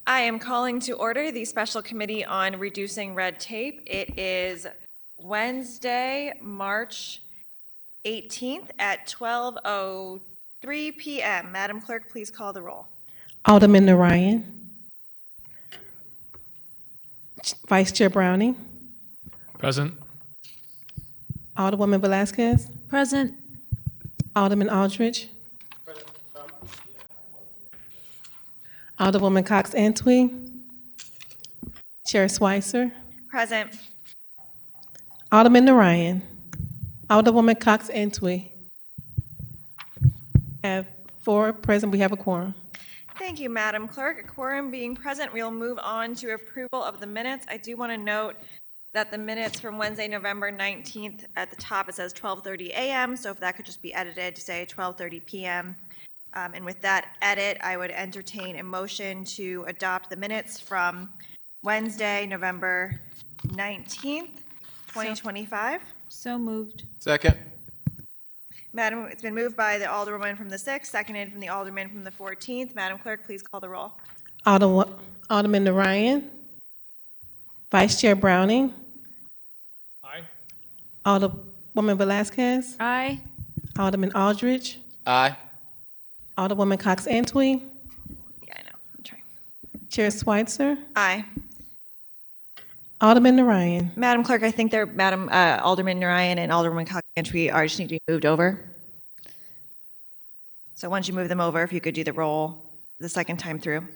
I am calling to order the Special Committee on Reducing Red Tape. It is Wednesday, March 18th at 12:03 p.m. Madam Clerk, please call the roll. Alderman Narayan. Vice Chair Browning. Present. Alderwoman Velazquez. Present. Alderman Aldridge. Alderwoman Cox Antwi. Chair Schweitzer. Present. Alderman Narayan. Alderwoman Cox Antwi. Have 4 present. We have a quorum. Thank you, Madam Clerk. A quorum being present, we'll move on to approval of the minutes. I do want to note that the minutes from Wednesday, November 19th, at the top it says 12:30 a.m., so if that could just be edited to say 12:30 p.m. And with that edit, I would entertain a motion to adopt the minutes from Wednesday, November 19th, 2025. So moved. Second. Madam, it's been moved by the Alderwoman from the 6th, seconded from the Alderman from the 14th. Madam Clerk, please call the roll. Alderman Narayan. Vice Chair Browning. Aye. Alderwoman Velazquez. Aye. Alderman Aldridge. Aye. Alderwoman Cox Antwi. Yeah, I know. I'm trying. Chair Schweitzer. Aye. Alderman Narayan. Madam Clerk, I think Madam Alderman Narayan and Alderwoman Cox Antwi just need to be moved over. So once you move them over, if you could do the roll the second time through.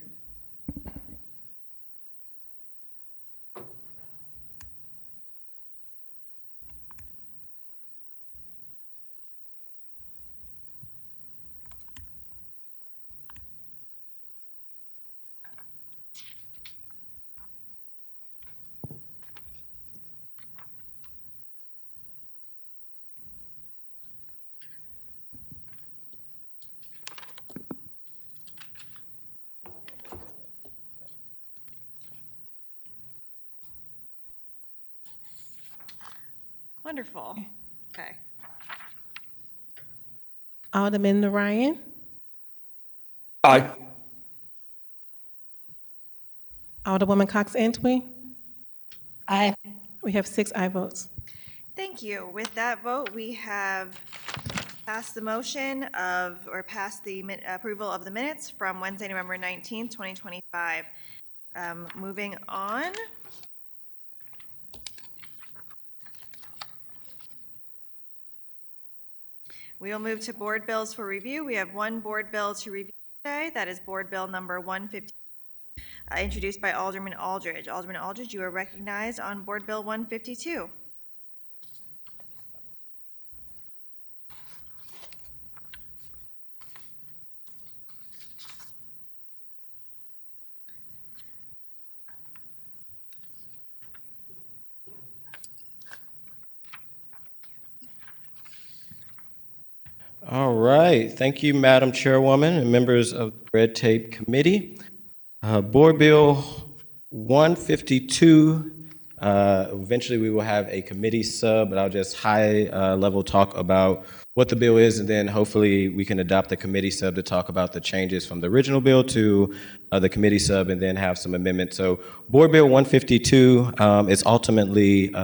Wonderful. Okay. Alderman Narayan. Aye. Alderwoman Cox Antwi. Aye. We have 6 aye votes. Thank you. With that vote, we have passed the motion of, or passed the approval of the minutes from Wednesday, November 19th, 2025. Moving on. We will move to board bills for review. We have one board bill to review today. That is Board Bill number 150, introduced by Alderman Aldridge. Alderman Aldridge, you are recognized on Board Bill 152. All right. Thank you, Madam Chairwoman and members of the Red Tape Committee. Board Bill 152, eventually we will have a committee sub, but I'll just high-level talk about what the bill is, and then hopefully we can adopt the committee sub to talk about the changes from the original bill to the committee sub, and then have some amendments. So Board Bill 152 is ultimately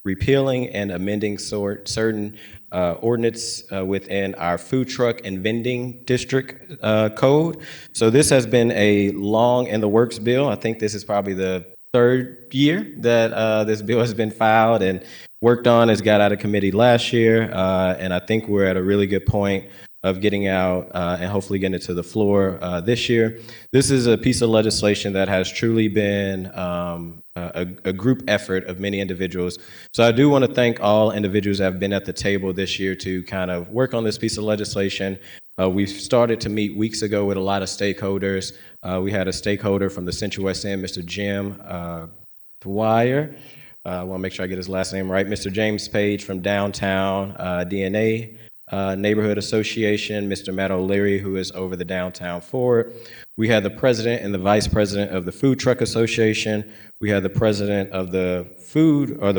repealing and amending certain ordinance within our food truck and vending district code. So this has been a long in the works bill. I think this is probably the 3rd year that this bill has been filed and worked on. It's got out of committee last year, and I think we're at a really good point of getting out and hopefully getting it to the floor this year. This is a piece of legislation that has truly been a group effort of many individuals. So I do want to thank all individuals that have been at the table this year to kind of work on this piece of legislation. We've started to meet weeks ago with a lot of stakeholders. We had a stakeholder from the Central West End, Mr. Jim Dwyer. I want to make sure I get his last name right. Mr. James Page from Downtown DNA Neighborhood Association, Mr. Matt O'Leary, who is over the Downtown Forward. We had the president and the vice president of the Food Truck Association. We had the president of the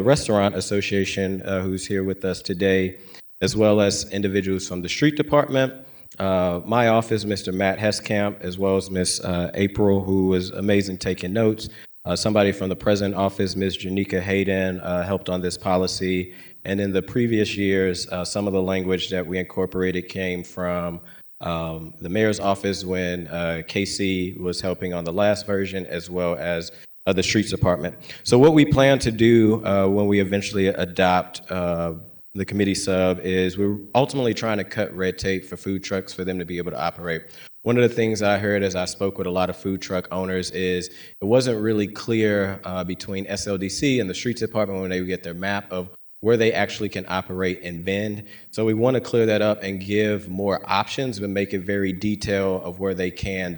Restaurant Association, who's here with us today, as well as individuals from the street department, my office, Mr. Matt Heskamp, as well as Miss April, who was amazing taking notes. Somebody from the president office, Ms. Janika Hayden, helped on this policy. And in the previous years, some of the language that we incorporated came from the mayor's office when Casey was helping on the last version, as well as the streets department. So what we plan to do when we eventually adopt the committee sub is we're ultimately trying to cut red tape for food trucks for them to be able to operate. One of the things I heard as I spoke with a lot of food truck owners is it wasn't really clear between SLDC and the streets department when they would get their map of where they actually can operate and vend. So we want to clear that up and give more options, but make it very detailed of where they can.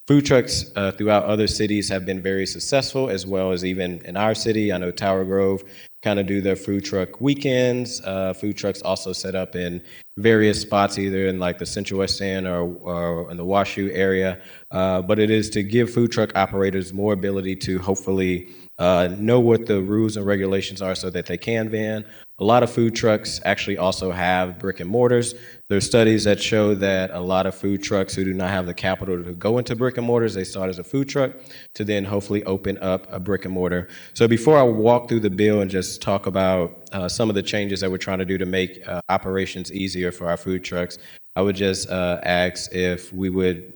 Food trucks throughout other cities have been very successful, as well as even in our city. I know Tower Grove kind of do their food truck weekends. Food trucks also set up in various spots, either in like the Central West End or in the Washoe area. But it is to give food truck operators more ability to hopefully know what the rules and regulations are so that they can van. A lot of food trucks actually also have brick and mortars. There's studies that show that a lot of food trucks who do not have the capital to go into brick and mortars, they start as a food truck to then hopefully open up a brick and mortar. So before I walk through the bill and just talk about some of the changes that we're trying to do to make operations easier for our food trucks, I would just ask if we would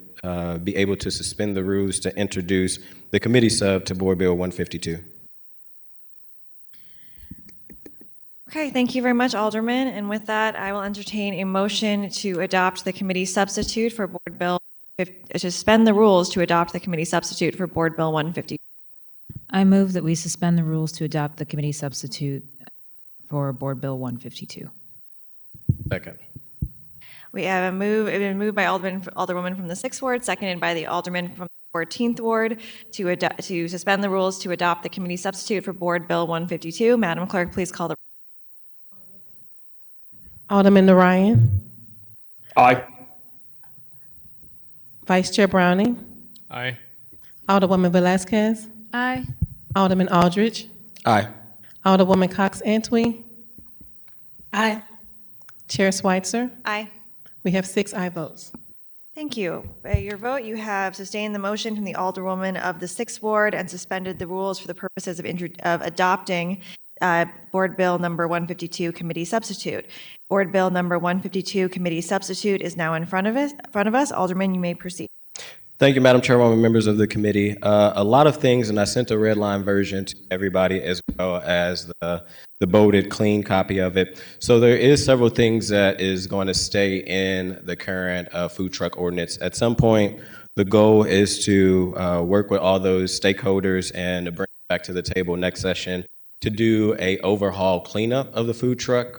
be able to suspend the rules to introduce the committee sub to Board Bill 152. Okay, thank you very much, Alderman. And with that, I will entertain a motion to adopt the committee substitute for Board Bill, to suspend the rules to adopt the committee substitute for Board Bill 152. I move that we suspend the rules to adopt the committee substitute for Board Bill 152. Second. We have a move, it's been moved by Alderwoman from the 6th Ward, seconded by the Alderman from the 14th Ward to suspend the rules to adopt the committee substitute for Board Bill 152. Madam Clerk, please call the. Alderman Ryan, Aye. Vice Chair Browning, Aye. Alderwoman Velazquez, Aye. Alderman Aldridge, Aye. Alderwoman Cox Antwi, Aye. Chair Schweitzer. Aye. We have 6 aye votes. Thank you. By your vote, you have sustained the motion from the Alderwoman of the 6th Ward and suspended the rules for the purposes of adopting Board Bill number 152 committee substitute. Board Bill number 152 committee substitute is now in front of us. Alderman, you may proceed. Thank you, Madam Chairwoman, members of the committee. A lot of things, and I sent a red line version to everybody as well as the bolded, clean copy of it. So there is several things that is going to stay in the current food truck ordinance. At some point, the goal is to work with all those stakeholders and to bring it back to the table next session to do a overhaul cleanup of the food truck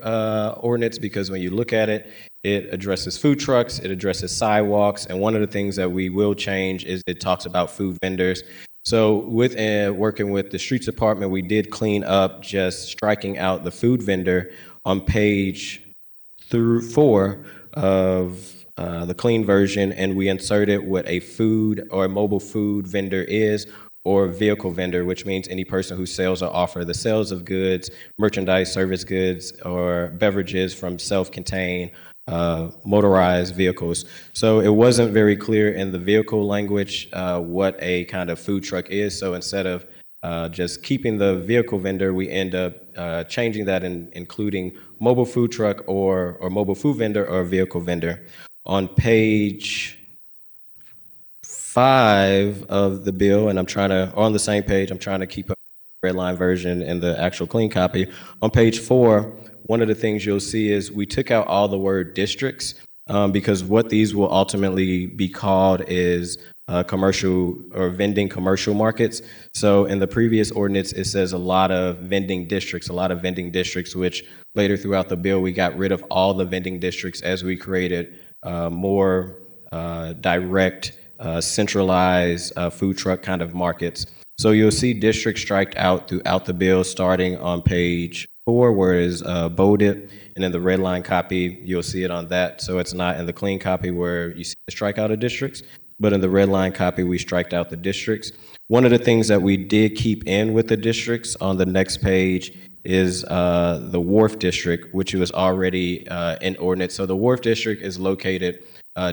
ordinance, because when you look at it, it addresses food trucks, it addresses sidewalks, and one of the things that we will change is it talks about food vendors. So with working with the streets department, we did clean up just striking out the food vendor on page 4 of the clean version, and we inserted what a food or a mobile food vendor is, or vehicle vendor, which means any person who sells or offer the sales of goods, merchandise, service goods, or beverages from self-contained motorized vehicles. So it wasn't very clear in the vehicle language what a kind of food truck is. So instead of just keeping the vehicle vendor, we end up changing that and including mobile food truck or mobile food vendor or vehicle vendor. On page 5 of the bill, and on the same page, I'm trying to keep up the red line version and the actual clean copy. On page 4, one of the things you'll see is we took out all the word districts because what these will ultimately be called is commercial or vending commercial markets. So in the previous ordinance, it says a lot of vending districts, which later throughout the bill, we got rid of all the vending districts as we created more direct centralized food truck kind of markets. So you'll see districts striked out throughout the bill, starting on page 4, where it is bolded, and in the red line copy, you'll see it on that. So it's not in the clean copy where you see the strikeout of districts, but in the red line copy, we striked out the districts. One of the things that we did keep in with the districts on the next page is the Wharf District, which was already in ordinance. So the Wharf District is located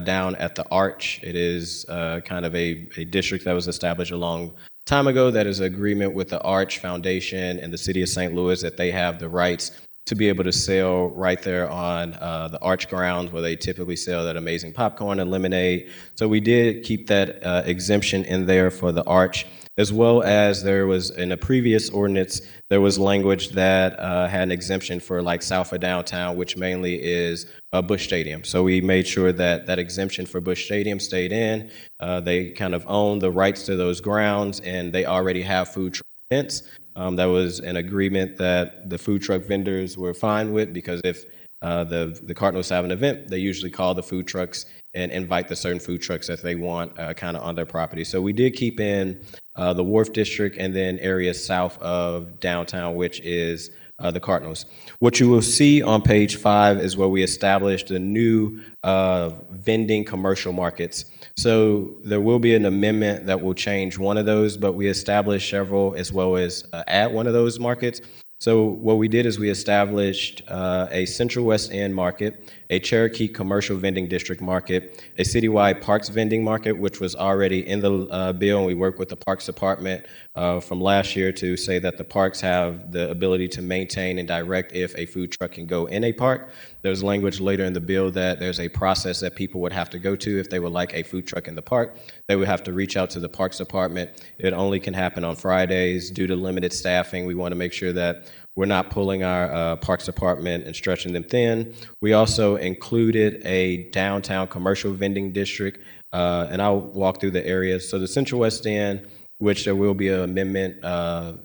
down at the Arch. It is kind of a district that was established a long time ago that is an agreement with the Arch Foundation and the city of St. Louis that they have the rights to be able to sell right there on the Arch grounds where they typically sell that amazing popcorn and lemonade. So we did keep that exemption in there for the Arch, as well as there was in a previous ordinance, there was language that had an exemption for like south of downtown, which mainly is Busch Stadium. So we made sure that that exemption for Busch Stadium stayed in. They kind of own the rights to those grounds, and they already have food truck events. That was an agreement that the food truck vendors were fine with, because if the Cardinals have an event, they usually call the food trucks and invite the certain food trucks that they want kind of on their property. So we did keep in the Wharf District and then areas south of downtown, which is the Cardinals. What you will see on page 5 is where we established the new vending commercial markets. So there will be an amendment that will change one of those, but we established several as well as add one of those markets. So what we did is we established a Central West End market, a Cherokee commercial vending district market, a citywide parks vending market, which was already in the bill, and we worked with the Parks Department from last year to say that the parks have the ability to maintain and direct if a food truck can go in a park. There's language later in the bill that there's a process that people would have to go to if they would like a food truck in the park. They would have to reach out to the Parks Department. It only can happen on Fridays due to limited staffing. We want to make sure that we're not pulling our Parks Department and stretching them thin. We also included a downtown commercial vending district, and I'll walk through the areas. So the Central West End, which there will be an amendment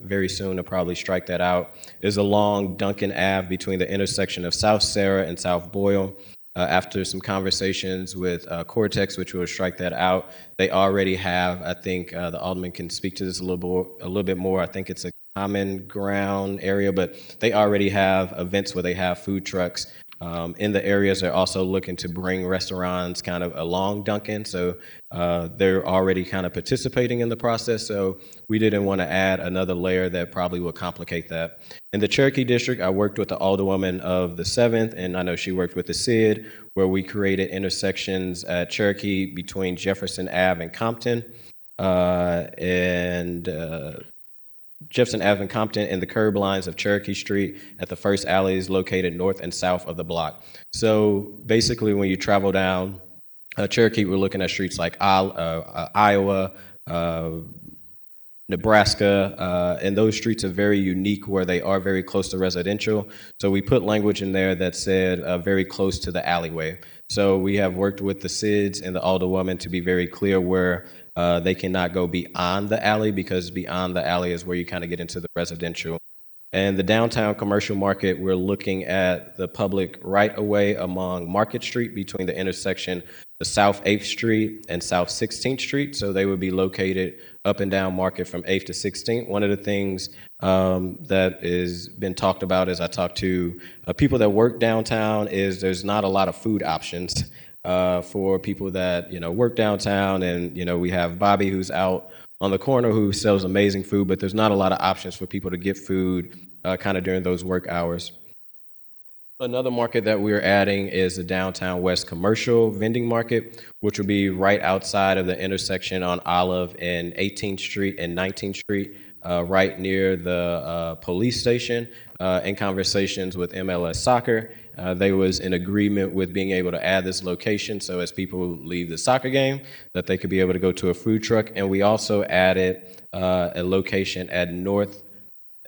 very soon to probably strike that out, is along Duncan Ave between the intersection of South Sarah and South Boyle. After some conversations with Cortex, which will strike that out, they already have, I think the Alderman can speak to this a little bit more. I think it's a common ground area, but they already have events where they have food trucks in the areas. They're also looking to bring restaurants kind of along Duncan, so they're already kind of participating in the process. So we didn't want to add another layer that probably would complicate that. In the Cherokee District, I worked with the Alderwoman of the 7th, and I know she worked with the CID, where we created intersections at Cherokee between Jefferson Ave and Compton, Jefferson Ave and Compton, and the curb lines of Cherokee Street at the first alleys located north and south of the block. So basically, when you travel down Cherokee, we're looking at streets like Iowa, Nebraska, and those streets are very unique where they are very close to residential. So we put language in there that said very close to the alleyway. So we have worked with the CIDs and the Alderwoman to be very clear where they cannot go beyond the alley, because beyond the alley is where you kind of get into the residential. And the downtown commercial market, we're looking at the public right-of-way along Market Street between the intersection of South 8th Street and South 16th Street. So they would be located up and down Market from 8th to 16th. One of the things that has been talked about as I talk to people that work downtown is there's not a lot of food options for people that, work downtown. And, we have Bobby, who's out on the corner, who sells amazing food, but there's not a lot of options for people to get food kind of during those work hours. Another market that we're adding is the Downtown West Commercial Vending Market, which will be right outside of the intersection on Olive and 18th Street and 19th Street, right near the police station. In conversations with MLS Soccer, they was in agreement with being able to add this location, so as people leave the soccer game, that they could be able to go to a food truck. And we also added a location at North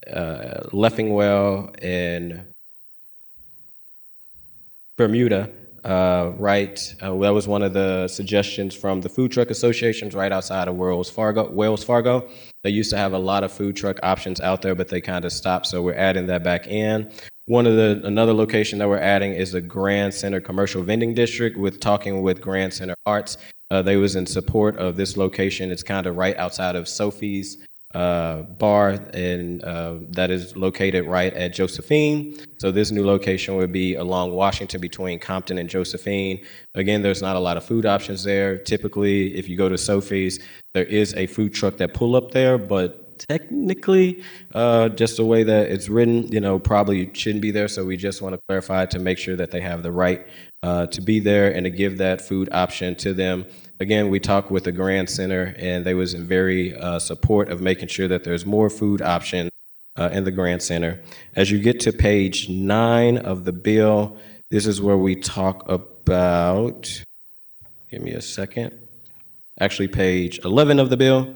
Leffingwell and Bermuda, right? That was one of the suggestions from the food truck associations right outside of Wells Fargo. They used to have a lot of food truck options out there, but they kind of stopped, so we're adding that back in. Another location that we're adding is the Grand Center Commercial Vending District. With talking with Grand Center Arts, they was in support of this location. It's kind of right outside of Sophie's bar, and that is located right at Josephine. So this new location would be along Washington between Compton and Josephine. Again, there's not a lot of food options there. Typically, if you go to Sophie's, there is a food truck that pull up there, but technically, just the way that it's written, probably shouldn't be there. So we just want to clarify to make sure that they have the right to be there and to give that food option to them. Again, we talked with the Grand Center, and they was in very support of making sure that there's more food options in the Grand Center. As you get to page 9 of the bill, this is where we talk about, give me a second. Actually, page 11 of the bill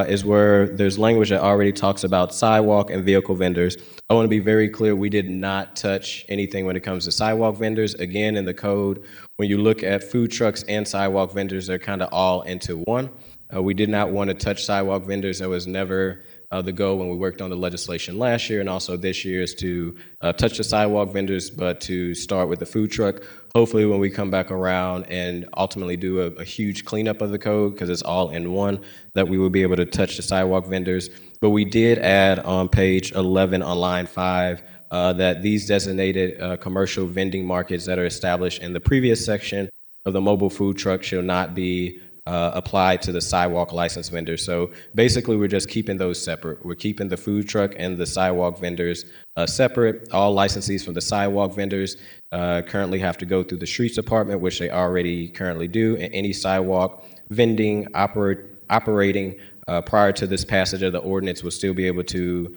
is where there's language that already talks about sidewalk and vehicle vendors. I want to be very clear, we did not touch anything when it comes to sidewalk vendors. Again, in the code, when you look at food trucks and sidewalk vendors, they're kind of all into one. We did not want to touch sidewalk vendors. That was never the goal when we worked on the legislation last year, and also this year is to touch the sidewalk vendors, but to start with the food truck. Hopefully when we come back around and ultimately do a huge cleanup of the code, because it's all in one, that we will be able to touch the sidewalk vendors. But we did add on page 11 on line 5 that these designated commercial vending markets that are established in the previous section of the mobile food truck shall not be applied to the sidewalk license vendors. So basically, we're just keeping those separate. We're keeping the food truck and the sidewalk vendors separate. All licensees from the sidewalk vendors currently have to go through the streets department, which they already currently do, and any sidewalk vending operating prior to this passage of the ordinance will still be able to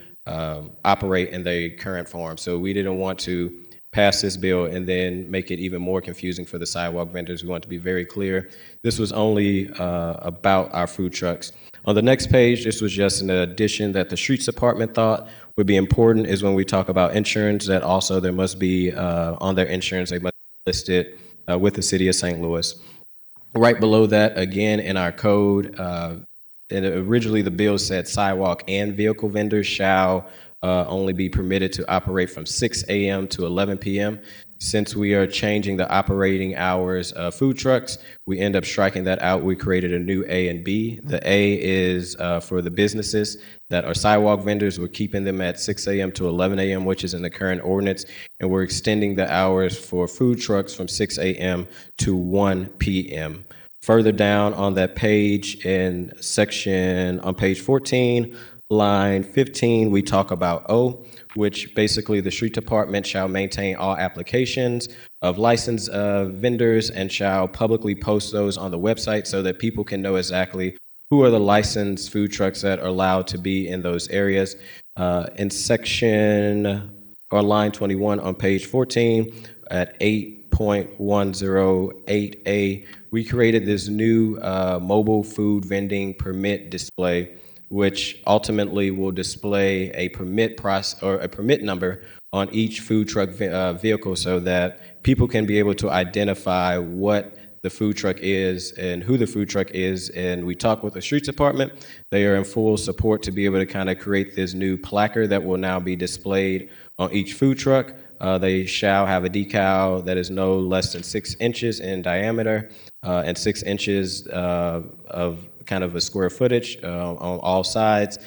operate in their current form. So we didn't want to pass this bill and then make it even more confusing for the sidewalk vendors. We want to be very clear. This was only about our food trucks. On the next page, this was just an addition that the streets department thought would be important, is when we talk about insurance, that also there must be on their insurance, they must be listed with the city of St. Louis. Right below that, again, in our code, and originally the bill said sidewalk and vehicle vendors shall only be permitted to operate from 6 a.m. to 11 p.m. Since we are changing the operating hours of food trucks, we end up striking that out. We created a new A and B. The A is for the businesses that are sidewalk vendors. We're keeping them at 6 a.m. to 11 a.m., which is in the current ordinance. And we're extending the hours for food trucks from 6 a.m. to 1 p.m. Further down on that page, in section on page 14, line 15, we talk about O, which basically the street department shall maintain all applications of licensed vendors and shall publicly post those on the website so that people can know exactly who are the licensed food trucks that are allowed to be in those areas. In section or line 21 on page 14 at 8.108A, we created this new mobile food vending permit display, which ultimately will display a permit process or a permit number on each food truck vehicle so that people can be able to identify what the food truck is and who the food truck is. And we talked with the streets department. They are in full support to be able to kind of create this new placard that will now be displayed on each food truck. They shall have a decal that is no less than 6 inches in diameter and 6 inches of kind of a square footage on all sides.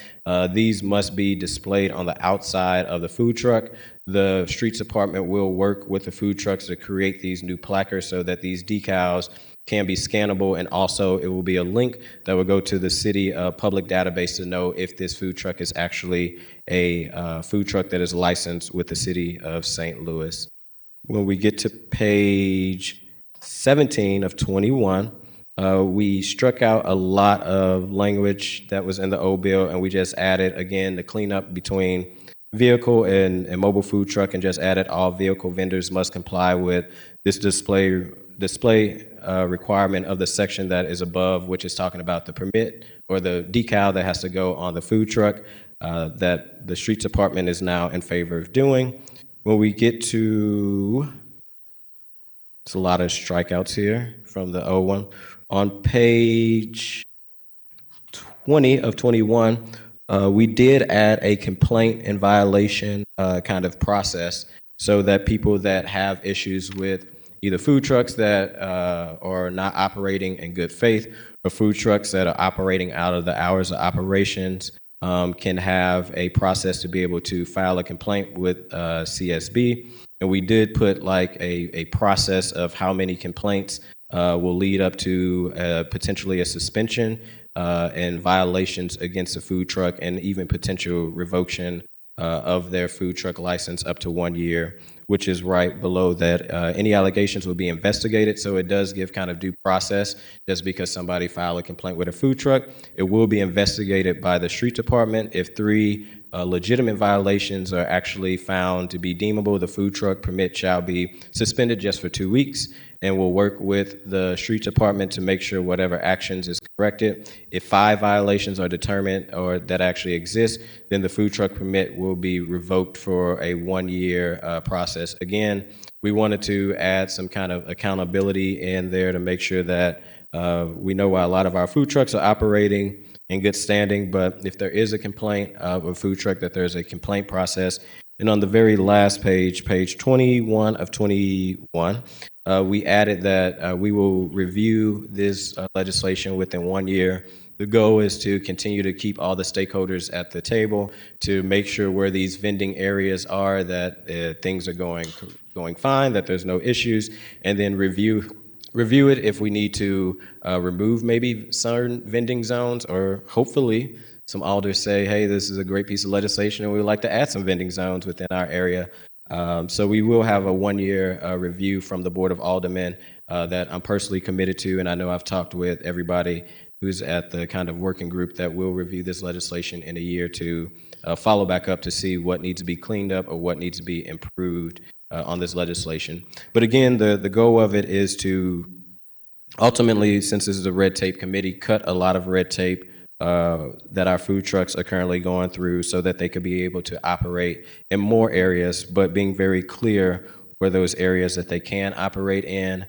These must be displayed on the outside of the food truck. The streets department will work with the food trucks to create these new placards so that these decals can be scannable, and also it will be a link that will go to the city public database to know if this food truck is actually a food truck that is licensed with the city of St. Louis. When we get to page 17 of 21, we struck out a lot of language that was in the old bill, and we just added, again, the cleanup between vehicle and mobile food truck, and just added all vehicle vendors must comply with this display requirement of the section that is above, which is talking about the permit or the decal that has to go on the food truck that the streets department is now in favor of doing. When we get to, it's a lot of strikeouts here from the old one. On page 20 of 21, we did add a complaint and violation kind of process so that people that have issues with either food trucks that are not operating in good faith or food trucks that are operating out of the hours of operations can have a process to be able to file a complaint with CSB. And we did put like a process of how many complaints will lead up to potentially a suspension. and violations against a food truck, and even potential revocation of their food truck license up to 1 year, which is right below that. Any allegations will be investigated, so it does give kind of due process. Just because somebody filed a complaint with a food truck, it will be investigated by the street department. If 3 legitimate violations are actually found to be deemable, the food truck permit shall be suspended just for 2 weeks, and we'll work with the street department to make sure whatever actions is corrected. If 5 violations are determined or that actually exist, then the food truck permit will be revoked for a 1-year process. Again, we wanted to add some kind of accountability in there to make sure that we know why a lot of our food trucks are operating in good standing, but if there is a complaint of a food truck, that there's a complaint process. And on the very last page, page 21 of 21, we added that we will review this legislation within 1 year. The goal is to continue to keep all the stakeholders at the table to make sure where these vending areas are, that things are going fine, that there's no issues, and then review it if we need to remove maybe certain vending zones, or hopefully some alders say, hey, this is a great piece of legislation and we would like to add some vending zones within our area. So we will have a 1-year review from the Board of Aldermen that I'm personally committed to, and I know I've talked with everybody who's at the kind of working group that will review this legislation in a year to follow back up to see what needs to be cleaned up or what needs to be improved on this legislation. But again, the goal of it is to ultimately, since this is a red tape committee, cut a lot of red tape that our food trucks are currently going through so that they could be able to operate in more areas, but being very clear where those areas that they can operate in,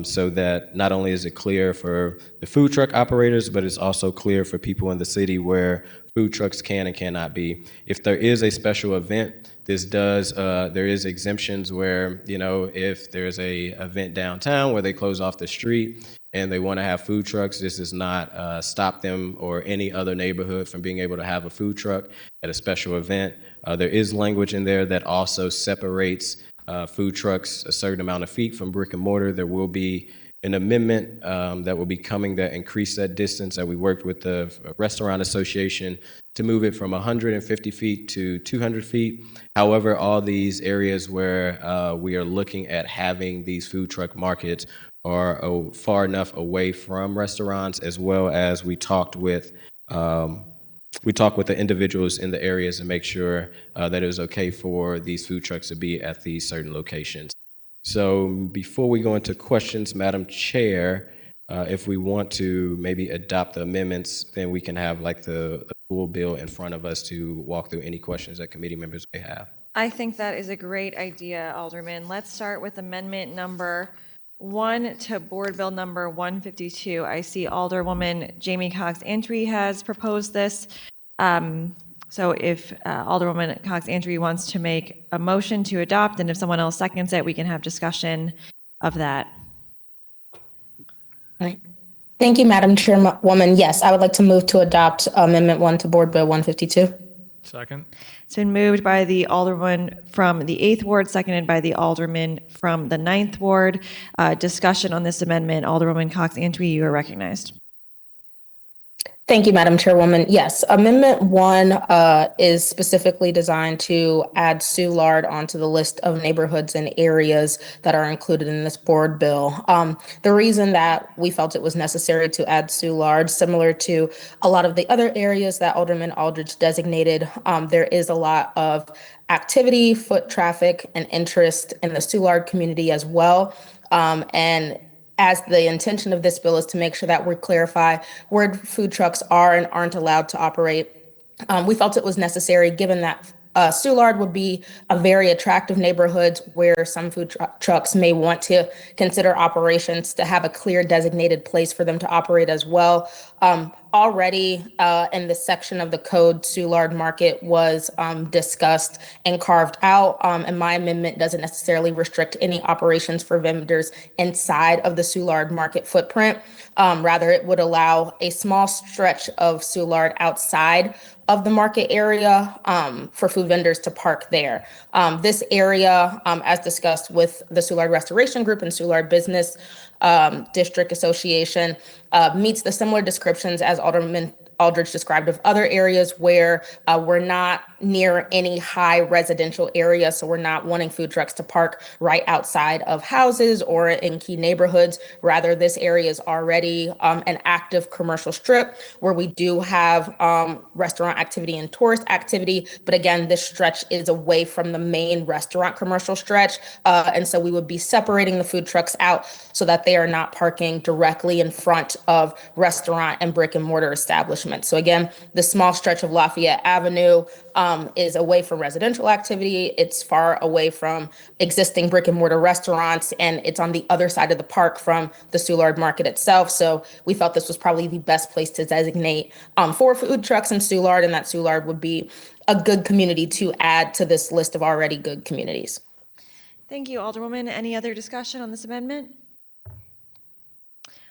so that not only is it clear for the food truck operators, but it's also clear for people in the city where food trucks can and cannot be. If there is a special event, there is exemptions where, if there's a event downtown where they close off the street and they want to have food trucks, this does not stop them or any other neighborhood from being able to have a food truck at a special event. There is language in there that also separates food trucks a certain amount of feet from brick and mortar. There will be an amendment that will be coming that increase that distance, that we worked with the Restaurant Association to move it from 150 feet to 200 feet. However, all these areas where we are looking at having these food truck markets are far enough away from restaurants, as well as we talked with the individuals in the areas and make sure that it was okay for these food trucks to be at these certain locations. So before we go into questions, Madam Chair, if we want to maybe adopt the amendments, then we can have like the full bill in front of us to walk through any questions that committee members may have. I think that is a great idea, Alderman. Let's start with amendment number 1 to Board Bill number 152. I see Alderwoman Jamie Cox Antwi has proposed this. So if Alderwoman Cox Antwi wants to make a motion to adopt, and if someone else seconds it, we can have discussion of that. Right. Thank you, Madam Chairwoman. Yes, I would like to move to adopt Amendment 1 to Board Bill 152. Second. It's been moved by the Alderman from the 8th Ward, seconded by the Alderman from the 9th Ward. Discussion on this amendment. Alderwoman Cox Antwi, you are recognized. Thank you, Madam Chairwoman. Yes, Amendment 1 is specifically designed to add Soulard onto the list of neighborhoods and areas that are included in this board bill. The reason that we felt it was necessary to add Soulard, similar to a lot of the other areas that Alderman Aldridge designated, there is a lot of activity, foot traffic, and interest in the Soulard community as well. And as the intention of this bill is to make sure that we clarify where food trucks are and aren't allowed to operate, we felt it was necessary, given that Soulard would be a very attractive neighborhood where some food trucks may want to consider operations, to have a clear designated place for them to operate as well. Already in the section of the code, Soulard Market was discussed and carved out, and my amendment doesn't necessarily restrict any operations for vendors inside of the Soulard Market footprint. Rather, it would allow a small stretch of Soulard outside of the market area for food vendors to park there. This area, as discussed with the Soulard Restoration Group and Soulard Business District Association, meets the similar descriptions as Alderman Aldridge described of other areas where we're not near any high residential area. So we're not wanting food trucks to park right outside of houses or in key neighborhoods. Rather, this area is already an active commercial strip where we do have restaurant activity and tourist activity. But again, this stretch is away from the main restaurant commercial stretch. And so we would be separating the food trucks out so that they are not parking directly in front of restaurant and brick and mortar establishments. So again, the small stretch of Lafayette Avenue is away from residential activity. It's far away from existing brick and mortar restaurants, and it's on the other side of the park from the Soulard Market itself. So we felt this was probably the best place to designate for food trucks in Soulard, and that Soulard would be a good community to add to this list of already good communities. Thank you, Alderwoman. Any other discussion on this amendment?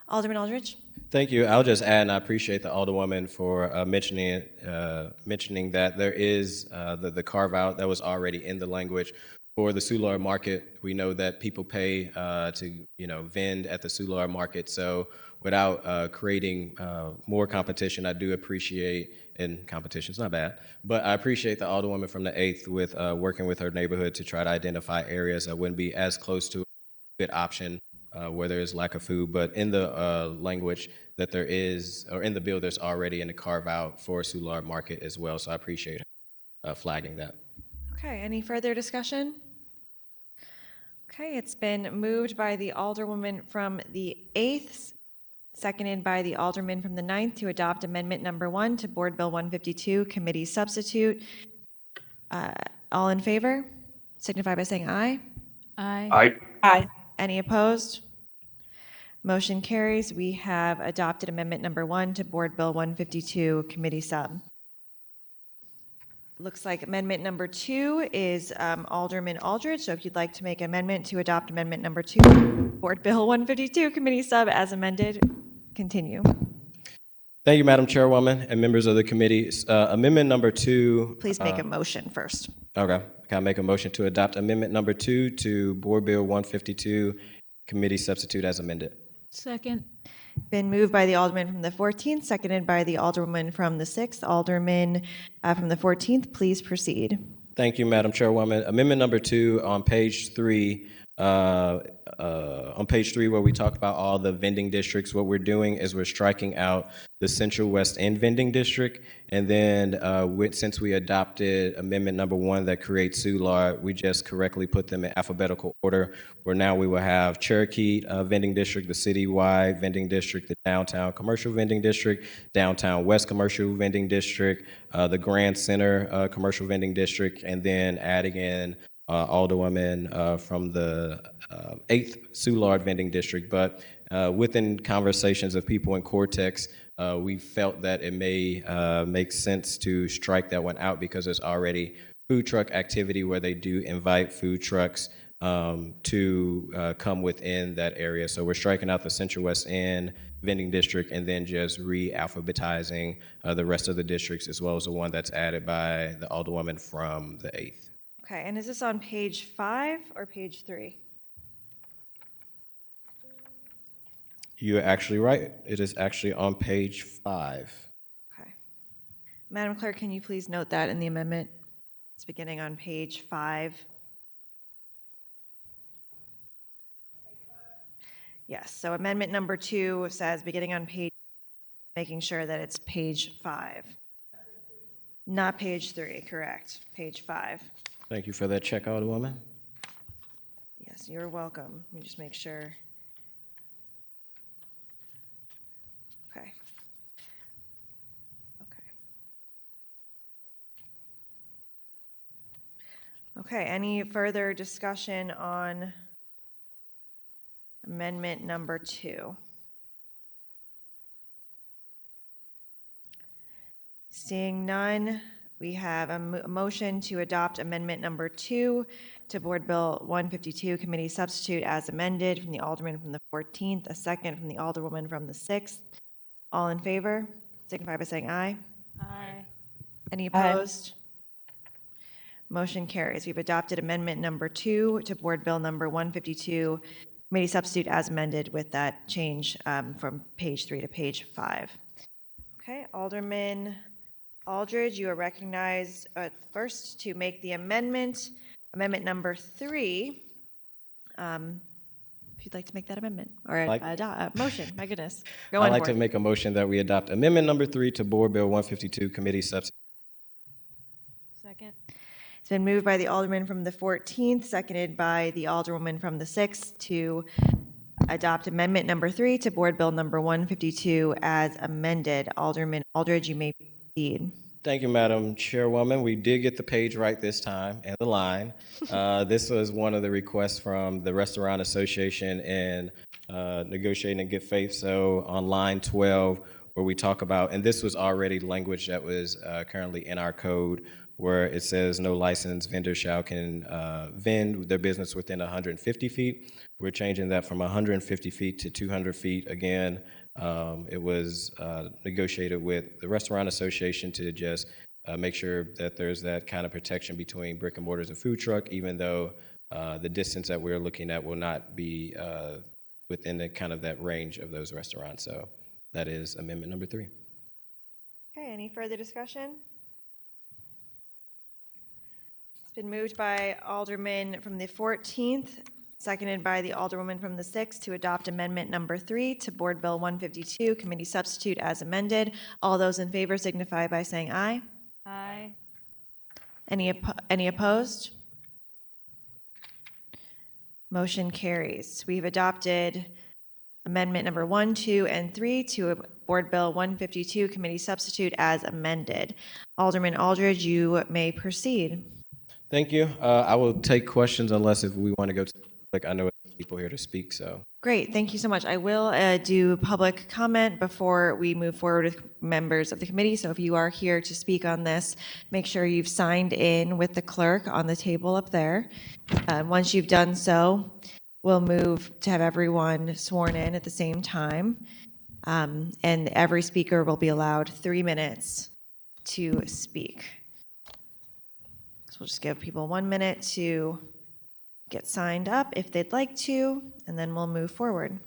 Alderman Aldridge. Thank you. I'll just add, and I appreciate the Alderwoman for mentioning that there is the carve out that was already in the language for the Soulard Market. We know that people pay to vend at the Soulard Market. So without creating more competition, I do appreciate, and competition's not bad, but I appreciate the Alderwoman from the 8th with working with her neighborhood to try to identify areas that wouldn't be as close to a good option where there is lack of food, but in the language that there is, or in the bill, there's already in the carve out for Soulard Market as well. So I appreciate flagging that. Okay, any further discussion? Okay, it's been moved by the Alderwoman from the 8th, seconded by the Alderman from the 9th to adopt Amendment Number 1 to Board Bill 152, Committee Substitute. All in favor, signify by saying aye. Aye. Aye. Aye. Any opposed? Motion carries. We have adopted Amendment Number 1 to Board Bill 152, Committee Sub. Looks like Amendment Number 2 is Alderman Aldridge. So if you'd like to make amendment to adopt Amendment Number 2, Board Bill 152, Committee Sub as amended, continue. Thank you, Madam Chairwoman and members of the committee. Amendment Number 2. Please make a motion first. Okay. Can I make a motion to adopt Amendment Number 2 to Board Bill 152, Committee Substitute as amended? Second. Been moved by the Alderman from the 14th, seconded by the Alderwoman from the 6th. Alderman from the 14th, please proceed. Thank you, Madam Chairwoman. Amendment Number 2 on page 3. On page 3, where we talk about all the vending districts, what we're doing is we're striking out the Central West End vending district, and then since we adopted Amendment Number 1 that creates Soulard, we just correctly put them in alphabetical order, where now we will have Cherokee vending district, the citywide vending district, the downtown commercial vending district, downtown west commercial vending district, the Grand Center commercial vending district, and then adding in Alderwoman from the 8th Soulard vending district. But within conversations of people in Cortex, we felt that it may make sense to strike that one out because there's already food truck activity where they do invite food trucks to come within that area. So we're striking out the Central West End vending district and then just re-alphabetizing the rest of the districts, as well as the one that's added by the Alderwoman from the 8th. Okay, and is this on page 5 or page 3? You're actually right. It is actually on page 5. Okay. Madam Clerk, can you please note that in the amendment? It's beginning on page 5. Yes, so Amendment Number 2 says beginning on page, making sure that it's page 5. Not page 3, correct. Page 5. Thank you for that check, Alderwoman. Yes, you're welcome. Let me just make sure. Okay. Okay, any further discussion on Amendment Number 2? Seeing none, we have a motion to adopt Amendment Number 2 to Board Bill 152, Committee Substitute as amended from the Alderman from the 14th, a second from the Alderwoman from the 6th. All in favor, signify by saying aye. Aye. Any opposed? Motion carries. We've adopted amendment number 2 to Board Bill number 152, committee substitute as amended with that change from page 3 to page 5. Okay, Alderman Aldridge, you are recognized first to make the amendment, amendment number 3. If you'd like to make that amendment or motion, my goodness. Go I'd on, like to Board. make a motion that we adopt amendment number 3 to Board Bill 152, committee substitute. Second. It's been moved by the Alderman from the 14th, seconded by the Alderwoman from the 6th to adopt amendment number 3 to Board Bill number 152 as amended. Alderman Aldridge, you may proceed. Thank you, Madam Chairwoman. We did get the page right this time and the line. This was one of the requests from the Restaurant Association in negotiating in good faith. So on line 12, where we talk about, and this was already language that was currently in our code, where it says no licensed vendor shall can vend their business within 150 feet. We're changing that from 150 feet to 200 feet. Again, it was negotiated with the Restaurant Association to just make sure that there's that kind of protection between brick and mortars and food truck, even though the distance that we're looking at will not be within the kind of that range of those restaurants. So that is amendment number 3. Okay, any further discussion? It's been moved by Alderman from the 14th, seconded by the Alderwoman from the 6th to adopt amendment number 3 to Board Bill 152, committee substitute as amended. All those in favor signify by saying aye. Aye. Any opposed? Motion carries. We've adopted amendment number 1, 2, and 3 to Board Bill 152, committee substitute as amended. Alderman Aldridge, you may proceed. Thank you. I will take questions unless if we want to go to, like, I know there's people here to speak, so. Great, thank you so much. I will do public comment before we move forward with members of the committee. So if you are here to speak on this, make sure you've signed in with the clerk on the table up there. Once you've done so, we'll move to have everyone sworn in at the same time. And every speaker will be allowed 3 minutes to speak. So we'll just give people 1 minute to get signed up if they'd like to, and then we'll move forward.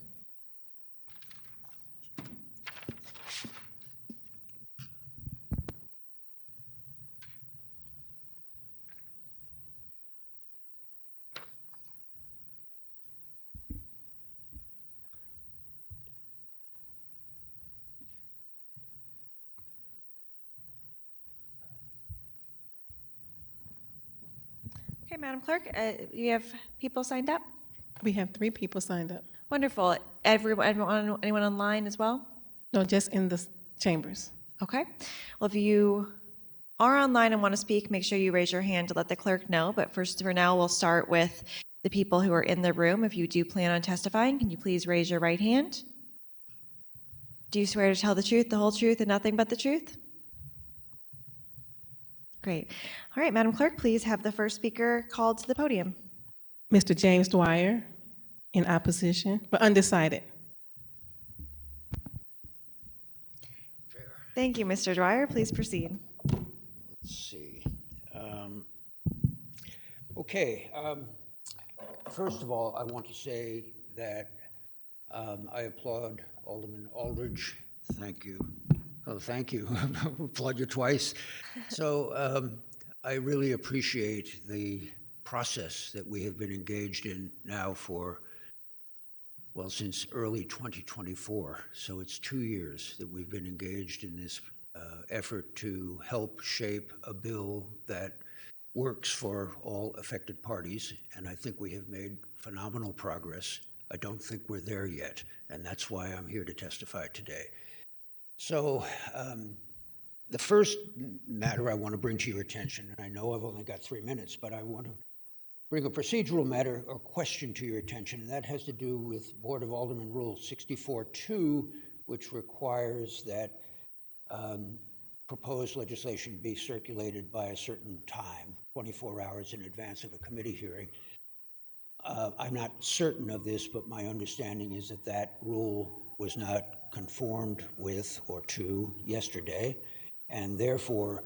Okay, Madam Clerk, you have people signed up? We have 3 people signed up. Wonderful. Anyone online as well? No, just in the chambers. Okay. Well, if you are online and want to speak, make sure you raise your hand to let the clerk know. But first, for now, we'll start with the people who are in the room. If you do plan on testifying, can you please raise your right hand? Do you swear to tell the truth, the whole truth, and nothing but the truth? Great. All right, Madam Clerk, please have the first speaker called to the podium. Mr. James Dwyer, in opposition, but undecided. Thank you, Mr. Dwyer. Please proceed. Let's see. Okay. First of all, I want to say that I applaud Alderman Aldridge. Thank you. Oh, thank you. Applaud you twice. So I really appreciate the process that we have been engaged in now for, well, since early 2024. So it's 2 years that we've been engaged in this effort to help shape a bill that works for all affected parties. And I think we have made phenomenal progress. I don't think we're there yet, and that's why I'm here to testify today. So the first matter I want to bring to your attention, and I know I've only got 3 minutes, but I want to bring a procedural matter or question to your attention, and that has to do with Board of Aldermen Rule 64-2, which requires that proposed legislation be circulated by a certain time, 24 hours in advance of a committee hearing. I'm not certain of this, but my understanding is that that rule was not conformed with or to yesterday, and therefore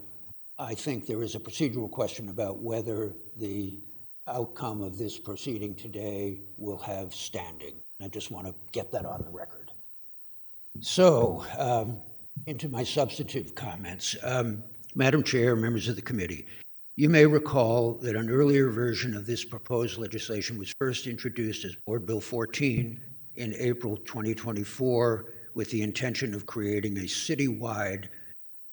I think there is a procedural question about whether the outcome of this proceeding today will have standing. I just want to get that on the record. So, into my substantive comments. Madam Chair, members of the committee, you may recall that an earlier version of this proposed legislation was first introduced as Board Bill 14 in April 2024 with the intention of creating a citywide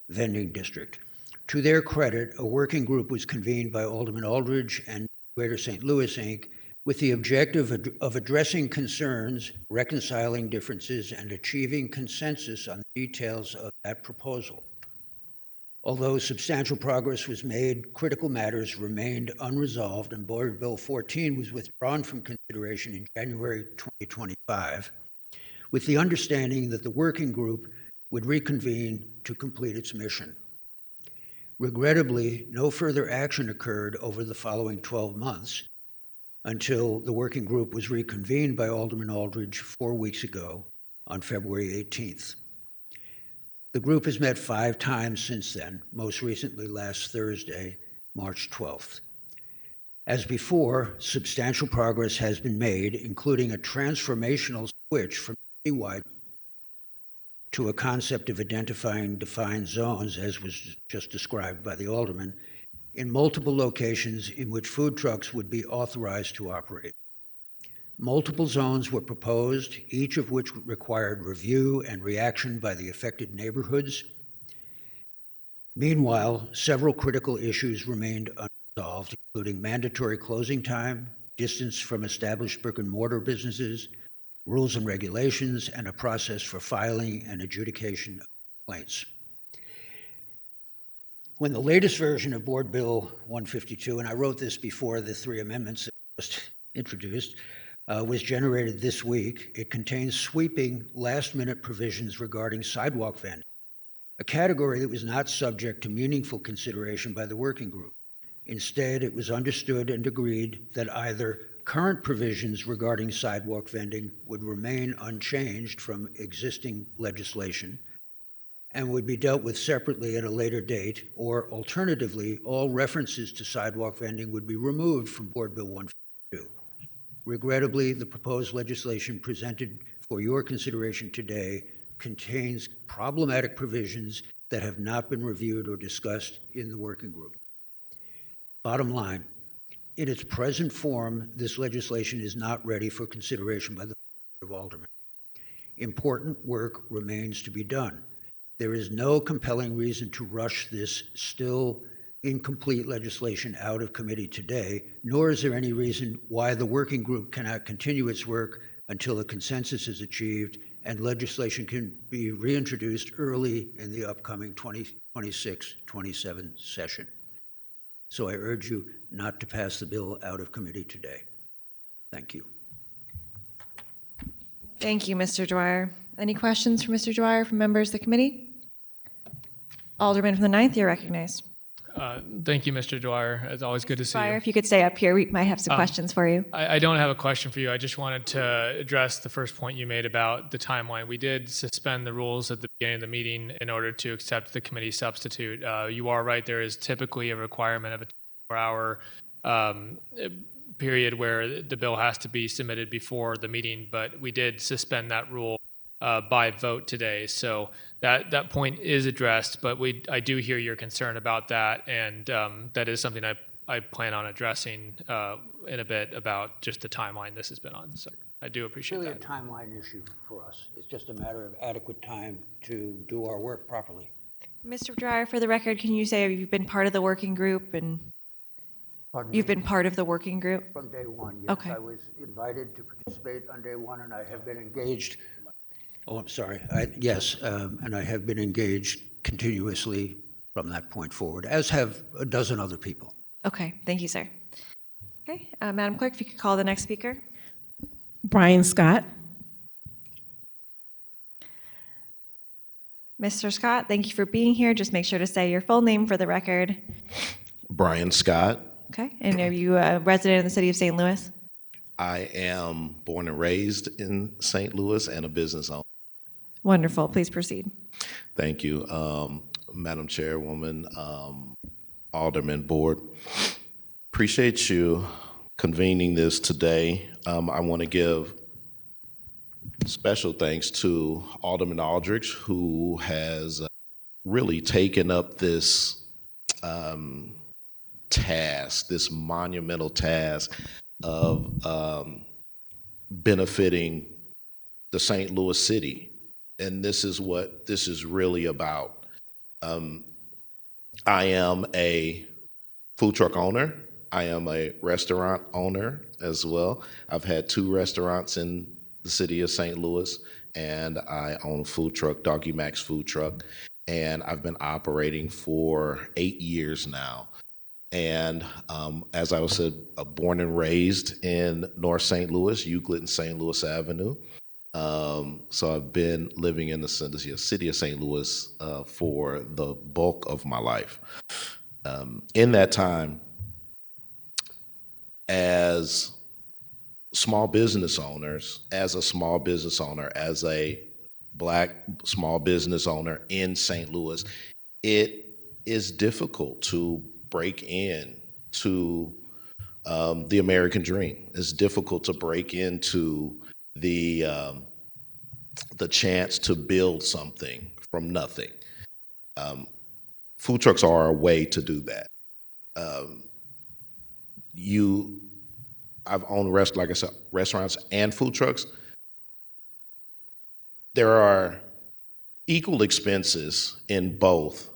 vending district. To their credit, a working group was convened by Alderman Aldridge and Greater St. Louis, Inc., with the objective of addressing concerns, reconciling differences, and achieving consensus on the details of that proposal. Although substantial progress was made, critical matters remained unresolved, and Board Bill 14 was withdrawn from consideration in January 2025, with the understanding that the working group would reconvene to complete its mission. Regrettably, no further action occurred over the following 12 months until the working group was reconvened by Alderman Aldridge 4 weeks ago on February 18th. The group has met 5 times since then, most recently last Thursday, March 12th. As before, substantial progress has been made, including a transformational switch from citywide to a concept of identifying defined zones, as was just described by the alderman, in multiple locations in which food trucks would be authorized to operate. Multiple zones were proposed, each of which required review and reaction by the affected neighborhoods. Meanwhile, several critical issues remained unresolved, including mandatory closing time, distance from established brick-and-mortar businesses, rules and regulations, and a process for filing and adjudication of complaints. When the latest version of Board Bill 152, and I wrote this before the 3 amendments that were just introduced, was generated this week, it contains sweeping last-minute provisions regarding sidewalk vending, a category that was not subject to meaningful consideration by the working group. Instead, it was understood and agreed that either current provisions regarding sidewalk vending would remain unchanged from existing legislation and would be dealt with separately at a later date, or alternatively, all references to sidewalk vending would be removed from Board Bill 152. Regrettably, the proposed legislation presented for your consideration today contains problematic provisions that have not been reviewed or discussed in the working group. Bottom line, in its present form, this legislation is not ready for consideration by the Board of Aldermen. Important work remains to be done. There is no compelling reason to rush this still incomplete legislation out of committee today, nor is there any reason why the working group cannot continue its work until a consensus is achieved and legislation can be reintroduced early in the upcoming 2026-27 session. So I urge you not to pass the bill out of committee today. Thank you. Thank you, Mr. Dwyer. Any questions for Mr. Dwyer from members of the committee? Alderman from the 9th, you're recognized. Thank you, Mr. Dwyer. It's always good to see Dwyer, you. if you could stay up here, we might have some questions for you. I don't have a question for you. I just wanted to address the first point you made about the timeline. We did suspend the rules at the beginning of the meeting in order to accept the committee substitute. You are right. There is typically a requirement of a 24-hour period where the bill has to be submitted before the meeting, but we did suspend that rule by vote today. So that point is addressed, but I do hear your concern about that, and that is something I plan on addressing in a bit about just the timeline this has been on. So I do appreciate It's really that. a timeline issue for us. It's just a matter of adequate time to do our work properly. Mr. Dwyer, for the record, can you say you've been part of the working group and Pardon you've me? been part of the working group? From day one, yes. Okay. I was invited to participate on day one, and I have been engaged. Oh, I'm sorry. Yes, and I have been engaged continuously from that point forward, as have a dozen other people. Okay, thank you, sir. Okay, Madam Clerk, if you could call the next speaker. Brian Scott. Mr. Scott, thank you for being here. Just make sure to say your full name for the record. Brian Scott. Okay, and are you a resident of the city of St. Louis? I am born and raised in St. Louis and a business owner. Wonderful, please proceed. Thank you. Madam Chairwoman, Alderman Board. Appreciate you convening this today. I want to give special thanks to Alderman Aldridge, who has really taken up this task, this monumental task of benefiting the St. Louis city. And this is what this is really about. I am a food truck owner. I am a restaurant owner as well. I've had 2 restaurants in the city of St. Louis, and I own a food truck, Doggy Mac's food truck, and I've been operating for 8 years now. And as I was said, born and raised in North St. Louis, Euclid and St. Louis Avenue. So I've been living in the city of St. Louis for the bulk of my life. In that time, as small business owners, as a small business owner, as a Black small business owner in St. Louis, it is difficult to break in to the American dream. It's difficult to break into the chance to build something from nothing. Food trucks are a way to do that. I've owned restaurants and food trucks. There are equal expenses in both,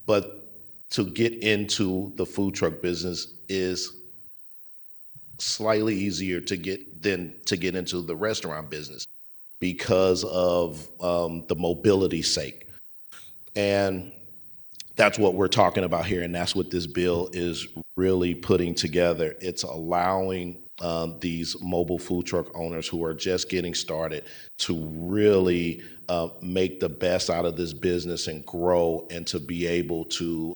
but to get into the food truck business is slightly easier than to get into the restaurant business because of the mobility sake. And that's what we're talking about here, and that's what this bill is really putting together. It's allowing these mobile food truck owners who are just getting started to really make the best out of this business and grow, and to be able to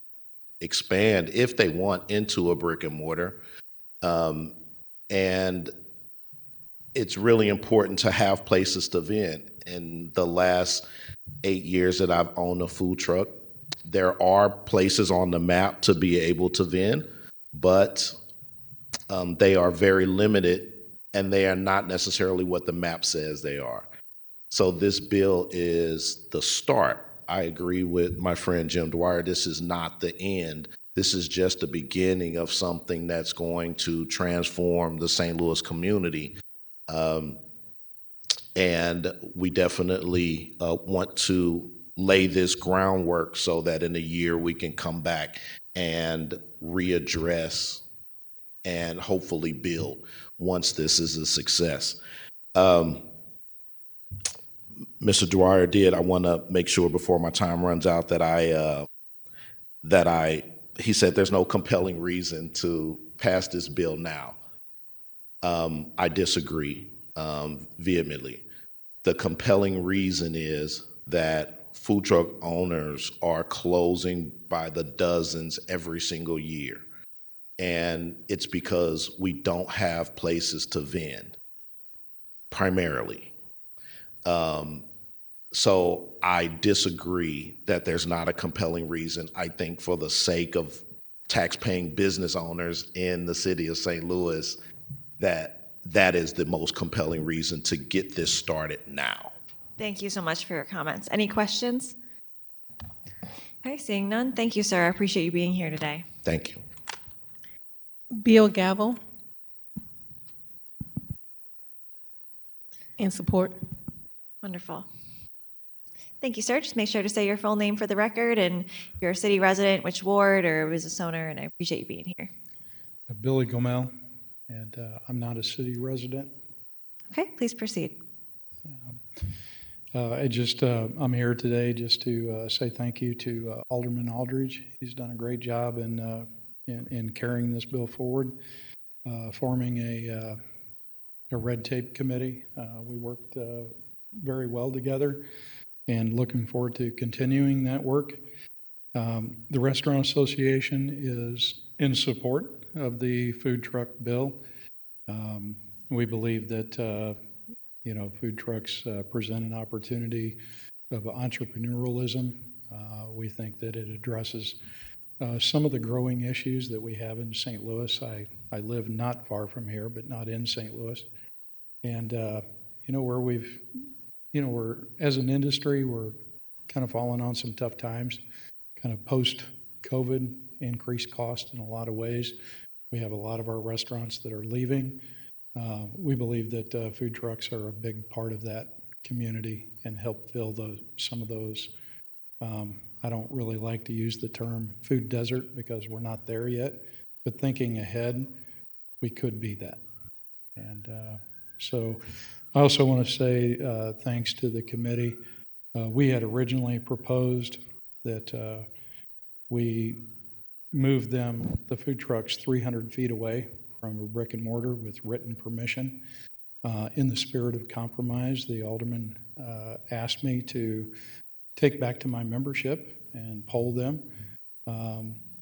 expand if they want into a brick and mortar. And it's really important to have places to vend. In the last 8 years that I've owned a food truck, there are places on the map to be able to vend, but they are very limited, and they are not necessarily what the map says they are. So this bill is the start. I agree with my friend Jim Dwyer. This is not the end. This is just the beginning of something that's going to transform the St. Louis community. And we definitely want to lay this groundwork so that in a year we can come back and readdress and hopefully build once this is a success. Mr. Dwyer I want to make sure before my time runs out that he said there's no compelling reason to pass this bill now. I disagree vehemently. The compelling reason is that food truck owners are closing by the dozens every single year. And it's because we don't have places to vend, primarily. So I disagree that there's not a compelling reason. I think for the sake of tax-paying business owners in the city of St. Louis, that is the most compelling reason to get this started now. Thank you so much for your comments. Any questions? Okay, seeing none. Thank you, sir. I appreciate you being here today. Thank you. Bill Gavel. In support. Wonderful. Thank you, sir. Just make sure to say your full name for the record, and if you're a city resident, which ward or business owner, and I appreciate you being here. Billy Gomel, and I'm not a city resident. Okay, please proceed. I'm here today just to say thank you to Alderman Aldridge. He's done a great job in carrying this bill forward, forming a red tape committee. We worked very well together, and looking forward to continuing that work. The Restaurant Association is in support of the food truck bill. We believe that food trucks present an opportunity of entrepreneurialism We think that it addresses some of the growing issues that we have in St. Louis. I live not far from here, but not in St. Louis. And, where we're, as an industry, we're kind of falling on some tough times, kind of post-COVID, increased cost in a lot of ways. We have a lot of our restaurants that are leaving. We believe that food trucks are a big part of that community and help fill some of those. I don't really like to use the term food desert because we're not there yet, but thinking ahead, we could be that. And so I also want to say thanks to the committee. We had originally proposed that we move the food trucks 300 feet away from a brick and mortar with written permission. In the spirit of compromise, the alderman asked me to take back to my membership and poll them.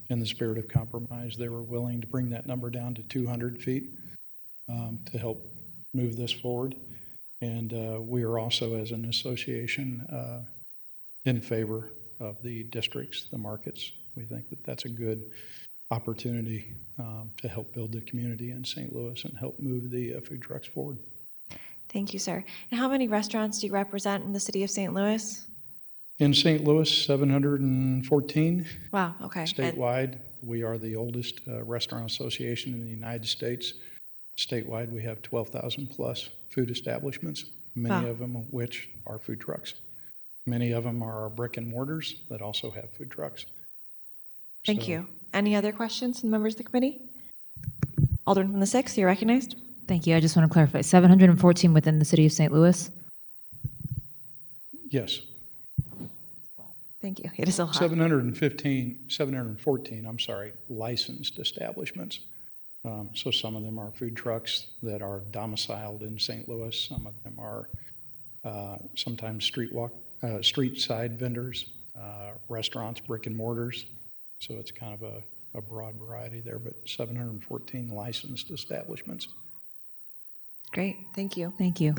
In the spirit of compromise, they were willing to bring that number down to 200 feet to help move this forward. And we are also, as an association, in favor of the districts, the markets. We think that that's a good opportunity to help build the community in St. Louis and help move the food trucks forward. Thank you, sir. And how many restaurants do you represent in the city of St. Louis? In St. Louis, 714. Wow, okay. Statewide, we are the oldest restaurant association in the United States. Statewide, we have 12,000 plus food establishments, many of them of which are food trucks. Many of them are our brick and mortars that also have food trucks. Thank you. Any other questions from members of the committee? Alderman from the 6th, you're recognized. Thank you. I just want to clarify, 714 within the city of St. Louis? Yes. Thank you. It is a lot. 714, I'm sorry, licensed establishments. So some of them are food trucks that are domiciled in St. Louis. Some of them are sometimes street side vendors, restaurants, brick and mortars. So it's kind of a broad variety there, but 714 licensed establishments. Great. Thank you. Thank you.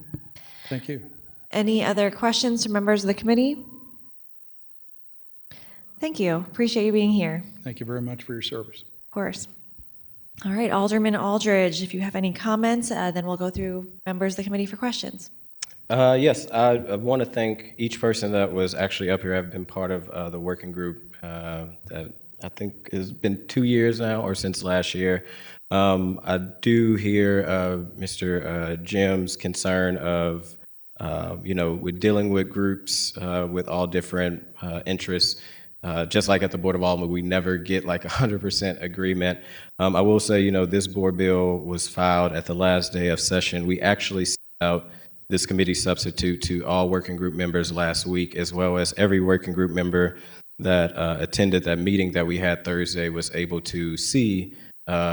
Thank you. Any other questions from members of the committee? Thank you. Appreciate you being here. Thank you very much for your service. Of course. All right, Alderman Aldridge, if you have any comments, then we'll go through members of the committee for questions. Yes, I want to thank each person that was actually up here. I've been part of the working group that I think has been 2 years now or since last year. I do hear Mr. Jim's concern of, we're dealing with groups with all different interests. Just like at the Board of Aldermen, we never get like 100% agreement. I will say, this board bill was filed at the last day of session. We actually sent out this committee substitute to all working group members last week, as well as every working group member that attended that meeting that we had Thursday was able to see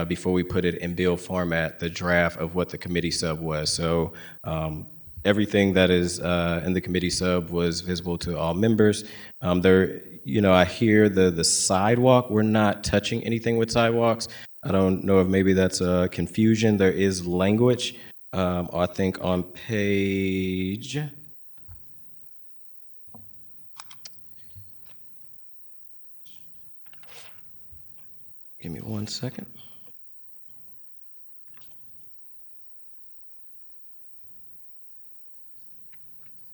before we put it in bill format, the draft of what the committee sub was. So everything that is in the committee sub was visible to all members. I hear the sidewalk. We're not touching anything with sidewalks. I don't know if maybe that's a confusion. There is language, I think on page, give me 1 second.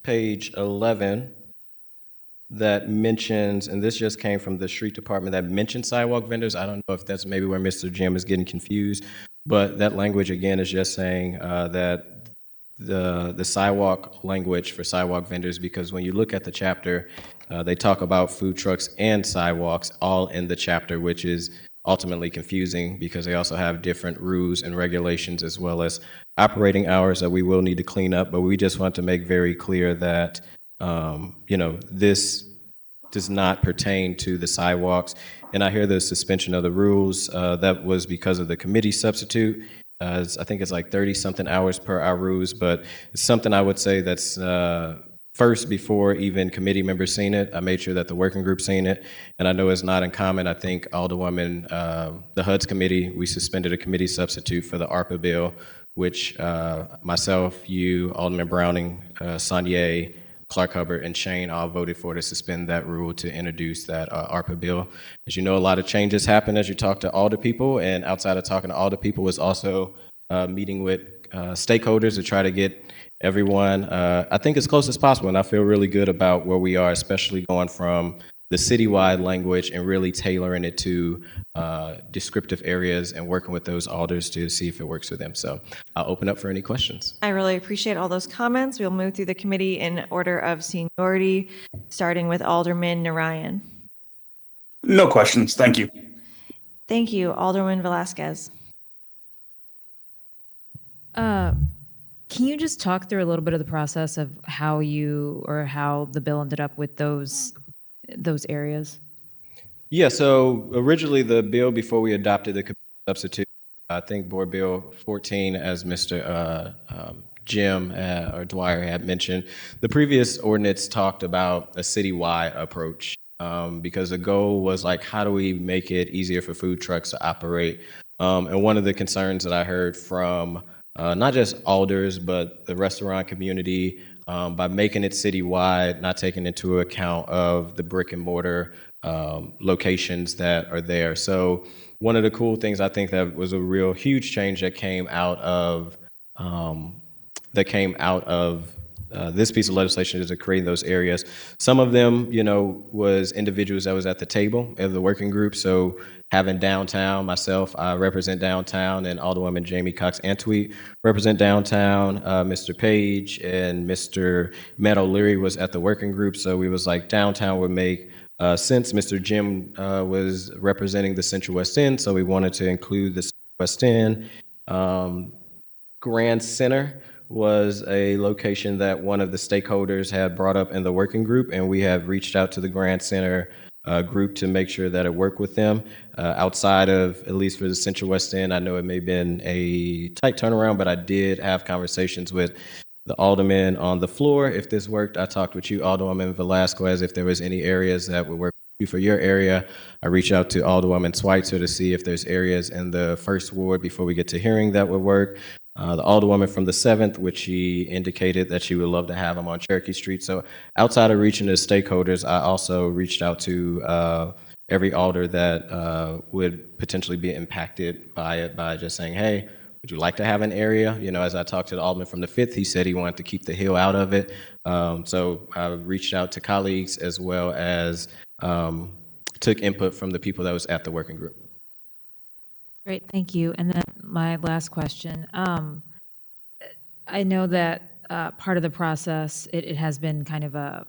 Page 11. That mentions, and this just came from the street department, that mentions sidewalk vendors. I don't know if that's maybe where Mr. Jim is getting confused, but that language again is just saying that the sidewalk language for sidewalk vendors, because when you look at the chapter, they talk about food trucks and sidewalks all in the chapter, which is ultimately confusing because they also have different rules and regulations as well as operating hours that we will need to clean up. But we just want to make very clear that this does not pertain to the sidewalks. And I hear the suspension of the rules. That was because of the committee substitute. I think it's like 30-something hours per our rules, but it's something I would say that's first before even committee members seen it. I made sure that the working group seen it. And I know it's not uncommon. I think Alderwoman, the HUD's committee, we suspended a committee substitute for the ARPA bill, which myself, you, Alderman Browning, Sanye, Clark Hubbard, and Shane all voted for to suspend that rule to introduce that ARPA bill. As you know, a lot of changes happen as you talk to all the people, and outside of talking to all the people was also meeting with stakeholders to try to get everyone, I think, as close as possible. And I feel really good about where we are, especially going from the citywide language and really tailoring it to descriptive areas and working with those alders to see if it works for them. So I'll open up for any questions. I really appreciate all those comments. We'll move through the committee in order of seniority, starting with Alderman Narayan. No questions. Thank you. Thank you. Alderman Velasquez. Can you just talk through a little bit of the process of how the bill ended up with those areas? Yeah, so originally the bill, before we adopted the substitute, I think Board Bill 14, as Mr. Jim or Dwyer had mentioned, the previous ordinance talked about a citywide approach because the goal was like, how do we make it easier for food trucks to operate? And one of the concerns that I heard from not just alders, but the restaurant community, by making it citywide, not taking into account of the brick and mortar locations that are there. So one of the cool things I think that was a real huge change that came out of this piece of legislation is to create those areas. Some of them, was individuals that was at the table of the working group. So having downtown, myself, I represent downtown, and Alderwoman Jamie Cox Antweet represent downtown. Mr. Page and Mr. Matt O'Leary was at the working group. So we was like, downtown would make sense. Mr. Jim was representing the Central West End, so we wanted to include the Central West End. Grand Center was a location that one of the stakeholders had brought up in the working group, and we have reached out to the Grand Center group to make sure that it worked with them. Outside of, at least for the Central West End, I know it may have been a tight turnaround, but I did have conversations with the aldermen on the floor. If this worked, I talked with you, Alderwoman Velasquez, if there was any areas that would work for your area. I reached out to Alderwoman Schweitzer to see if there's areas in the first ward before we get to hearing that would work. The Alderwoman from the 7th, which she indicated that she would love to have them on Cherokee Street. So outside of reaching the stakeholders, I also reached out to every alder that would potentially be impacted by it by just saying, hey, would you like to have an area? As I talked to the alderman from the 5th, he said he wanted to keep the hill out of it. So I reached out to colleagues as well as took input from the people that was at the working group. Great, thank you. And then my last question. I know that part of the process, it has been kind of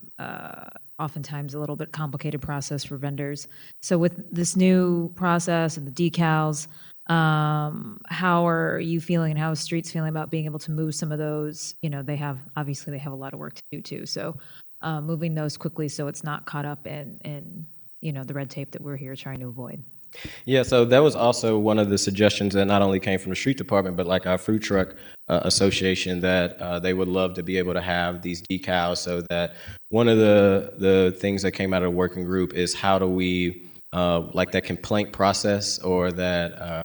oftentimes a little bit complicated process for vendors. So with this new process and the decals, how are you feeling and how is Streets feeling about being able to move some of those? They have a lot of work to do too. So moving those quickly so it's not caught up in the red tape that we're here trying to avoid. Yeah, so that was also one of the suggestions that not only came from the street department, but like our food truck association, that they would love to be able to have these decals. So that one of the things that came out of the working group is how do we like that complaint process or that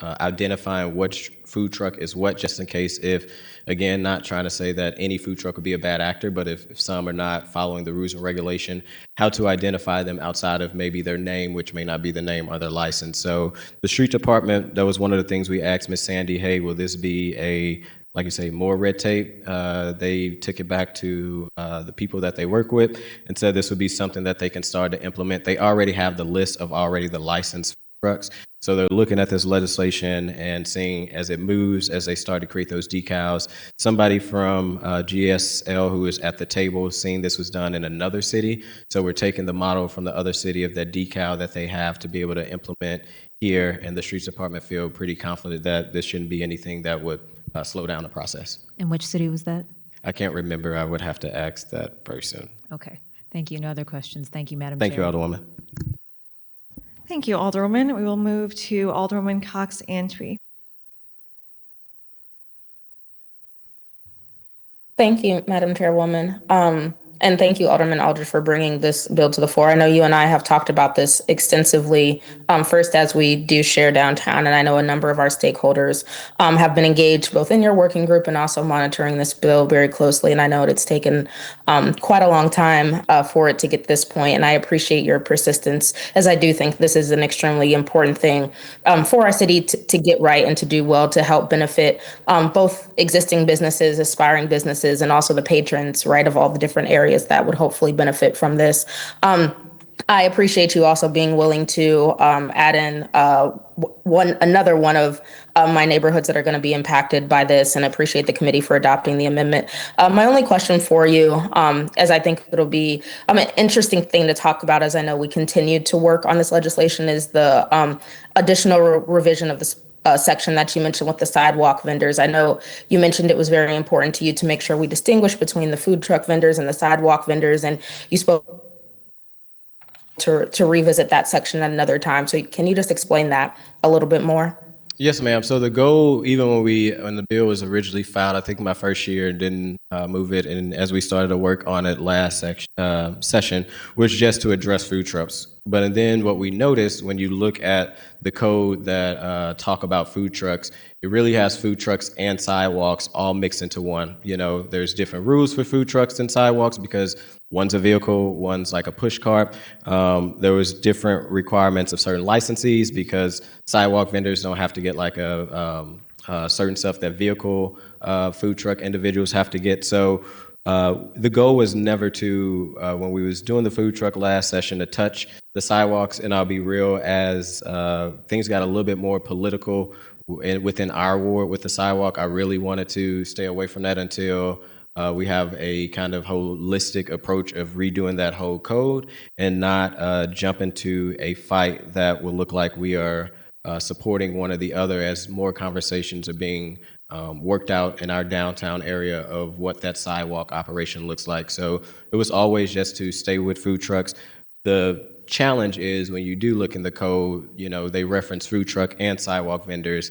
identifying which food truck is what, just in case if, again, not trying to say that any food truck would be a bad actor, but if some are not following the rules and regulation, how to identify them outside of maybe their name, which may not be the name or their license. So the street department, that was one of the things we asked Ms. Sandy, hey, will this be like you say, more red tape? They took it back to the people that they work with and said this would be something that they can start to implement. They already have the list of the licensed trucks. So they're looking at this legislation and seeing as it moves, as they start to create those decals. Somebody from GSL who is at the table seeing this was done in another city. So we're taking the model from the other city of that decal that they have to be able to implement here. And the streets department feel pretty confident that this shouldn't be anything that would slow down the process. And which city was that? I can't remember. I would have to ask that person. Okay. Thank you. No other questions. Thank you, Madam Thank Chair. you, Alderwoman. Thank you, Alderwoman. We will move to Alderwoman Cox Antwi. Thank you, Madam Chairwoman. And thank you, Alderman Aldridge, for bringing this bill to the floor. I know you and I have talked about this extensively, first as we do share downtown, and I know a number of our stakeholders have been engaged both in your working group and also monitoring this bill very closely. And I know it's taken quite a long time for it to get this point, and I appreciate your persistence, as I do think this is an extremely important thing for our city to get right and to do well to help benefit both existing businesses, aspiring businesses, and also the patrons, right, of all the different areas that would hopefully benefit from this. I appreciate you also being willing to add in another one of my neighborhoods that are going to be impacted by this, and appreciate the committee for adopting the amendment. My only question for you, as I think it'll be an interesting thing to talk about as I know we continue to work on this legislation, is the additional revision of this section that you mentioned with the sidewalk vendors. I know you mentioned it was very important to you to make sure we distinguish between the food truck vendors and the sidewalk vendors, and you spoke to revisit that section at another time. So can you just explain that a little bit more? Yes, ma'am. So the goal, even when the bill was originally filed, I think my first year didn't move it, and as we started to work on it last session, was just to address food trucks. But then what we noticed when you look at the code that talk about food trucks, it really has food trucks and sidewalks all mixed into one. You know, there's different rules for food trucks and sidewalks because one's a vehicle, one's like a push cart. There was different requirements of certain licensees because sidewalk vendors don't have to get like certain stuff that vehicle food truck individuals have to get. So the goal was never to, when we was doing the food truck last session, to touch the sidewalks. And I'll be real, as things got a little bit more political within our ward with the sidewalk, I really wanted to stay away from that until we have a kind of holistic approach of redoing that whole code and not jump into a fight that will look like we are supporting one or the other, as more conversations are being worked out in our downtown area of what that sidewalk operation looks like. So it was always just to stay with food trucks. The challenge is when you do look in the code, you know, they reference food truck and sidewalk vendors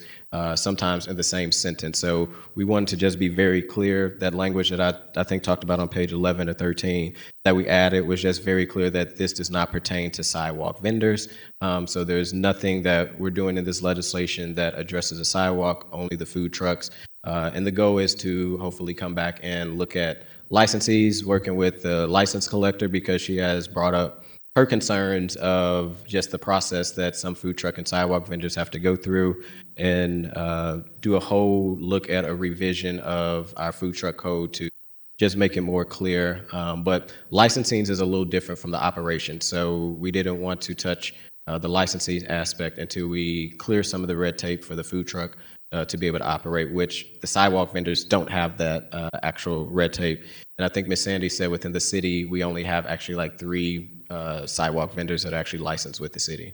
sometimes in the same sentence. So we wanted to just be very clear. That language that I think talked about on page 11 or 13 that we added was just very clear that this does not pertain to sidewalk vendors. So there's nothing that we're doing in this legislation that addresses a sidewalk, only the food trucks. And the goal is to hopefully come back and look at licensees, working with the license collector, because she has brought up her concerns of just the process that some food truck and sidewalk vendors have to go through, and do a whole look at a revision of our food truck code to just make it more clear. But licensing is a little different from the operation. So we didn't want to touch the licensing aspect until we clear some of the red tape for the food truck to be able to operate, which the sidewalk vendors don't have that actual red tape. And I think Ms. Sandy said within the city, we only have actually like 3 sidewalk vendors that are actually licensed with the city,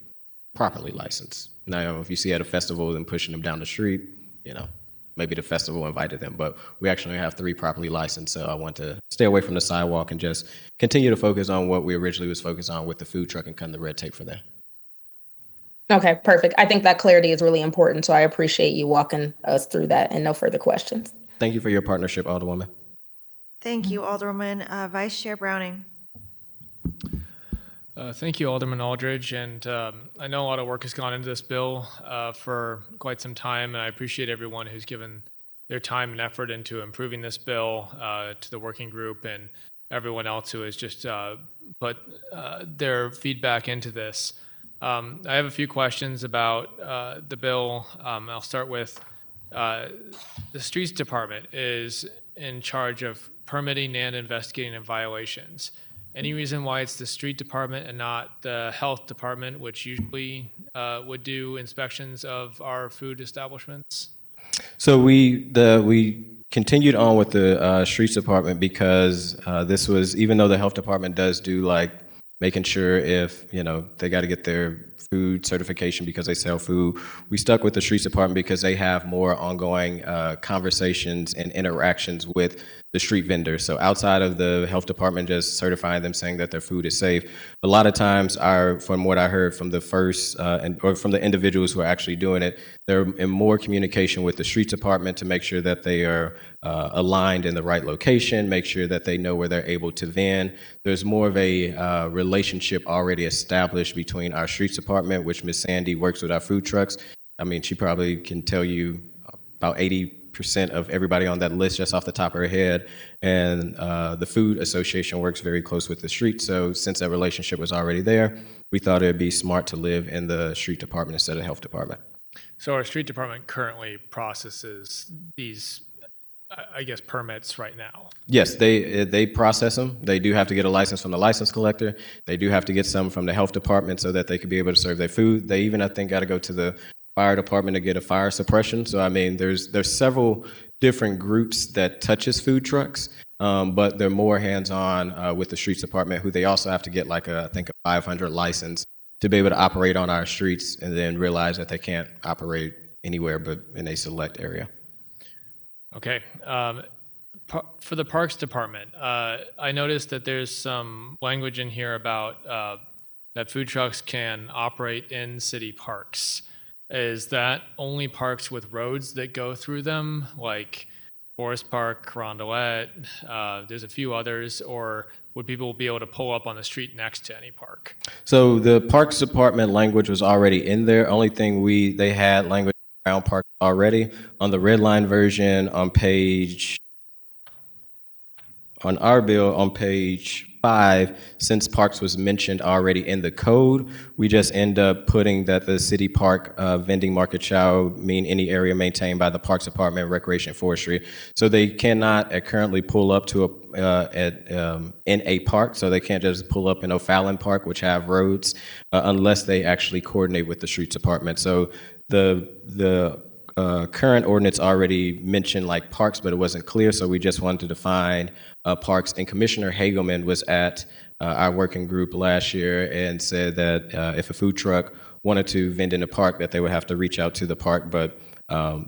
properly licensed. Now, if you see at a festival and pushing them down the street, you know, maybe the festival invited them, but we actually have 3 properly licensed. So I want to stay away from the sidewalk and just continue to focus on what we originally was focused on with the food truck and cut the red tape for that. Okay, perfect. I think that clarity is really important, so I appreciate you walking us through that, and no further questions. Thank you for your partnership, Alderwoman. Thank you, Alderwoman. Vice Chair Browning. Thank you, Alderman Aldridge. And I know a lot of work has gone into this bill for quite some time, and I appreciate everyone who's given their time and effort into improving this bill, to the working group and everyone else who has just put their feedback into this. I have a few questions about the bill. I'll start with the Streets Department is in charge of permitting and investigating violations. Any reason why it's the Street Department and not the Health Department, which usually would do inspections of our food establishments? So we continued on with the Streets Department because this was, even though the Health Department does do like making sure if, you know, they got to get their food certification because they sell food, we stuck with the Streets Department because they have more ongoing conversations and interactions with the street vendors. So outside of the health department just certifying them, saying that their food is safe, a lot of times, from what I heard from the first or from the individuals who are actually doing it, they're in more communication with the streets department to make sure that they are aligned in the right location, make sure that they know where they're able to vend. There's more of a relationship already established between our streets department, which Ms. Sandy works with our food trucks. I mean, she probably can tell you about 80% of everybody on that list just off the top of her head. And the Food Association works very close with the street. So since that relationship was already there, we thought it'd be smart to live in the street department instead of the health department. So our street department currently processes these, I guess, permits right now. Yes, they process them. They do have to get a license from the license collector. They do have to get some from the health department so that they could be able to serve their food. They even, I think, got to go to the fire department to get a fire suppression. So I mean, there's several different groups that touches food trucks, but they're more hands-on with the streets department, who they also have to get like I think a 500 license to be able to operate on our streets, and then realize that they can't operate anywhere but in a select area. Okay. For the Parks Department, I noticed that there's some language in here about that food trucks can operate in city parks. Is that only parks with roads that go through them, like Forest Park, Rondelet? There's a few others, or would people be able to pull up on the street next to any park? So the Parks Department language was already in there. Only thing they had language around parks already. On the red line version on our bill on page 5, since parks was mentioned already in the code, we just end up putting that the city park vending market shall mean any area maintained by the Parks Department, Recreation and Forestry. So they cannot currently pull up to in a park, so they can't just pull up in O'Fallon Park, which have roads, unless they actually coordinate with the streets department. So the current ordinance already mentioned like parks, but it wasn't clear, so we just wanted to define parks. And Commissioner Hagelman was at our working group last year and said that if a food truck wanted to vend in a park, that they would have to reach out to the park, but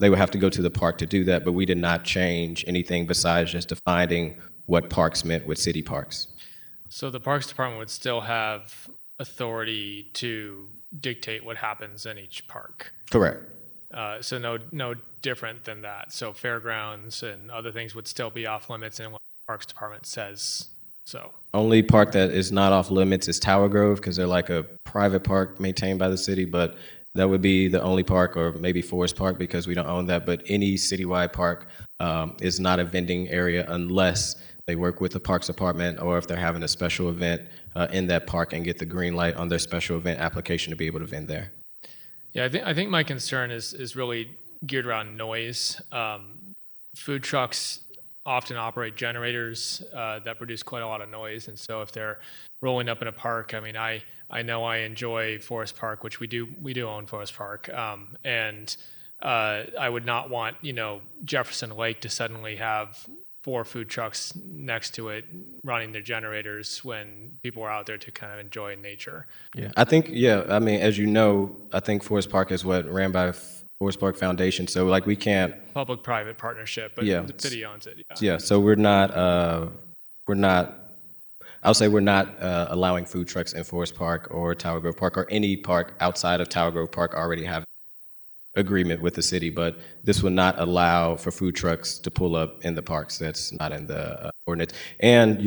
they would have to go to the park to do that. But we did not change anything besides just defining what parks meant with city parks. So the Parks Department would still have authority to dictate what happens in each park. Correct. So no different than that. So fairgrounds and other things would still be off limits in what the Parks Department says. So only park that is not off limits is Tower Grove, because they're like a private park maintained by the city, but that would be the only park, or maybe Forest Park, because we don't own that. But any citywide park is not a vending area unless they work with the Parks Department, or if they're having a special event in that park and get the green light on their special event application to be able to vend there. Yeah, I think my concern is really geared around noise. Food trucks often operate generators that produce quite a lot of noise, and so if they're rolling up in a park, I mean, I know I enjoy Forest Park, which we do own Forest Park, and I would not want Jefferson Lake to suddenly have 4 food trucks next to it running their generators when people are out there to kind of enjoy nature. Yeah, I think, I mean, as you know, I think Forest Park is ran by Forest Park Foundation. So like we can't. Public-private partnership, but the city owns it. Yeah, so we're not allowing food trucks in Forest Park or Tower Grove Park, or any park outside of Tower Grove Park already have agreement with the city, but this would not allow for food trucks to pull up in the parks. That's not in the ordinance. And,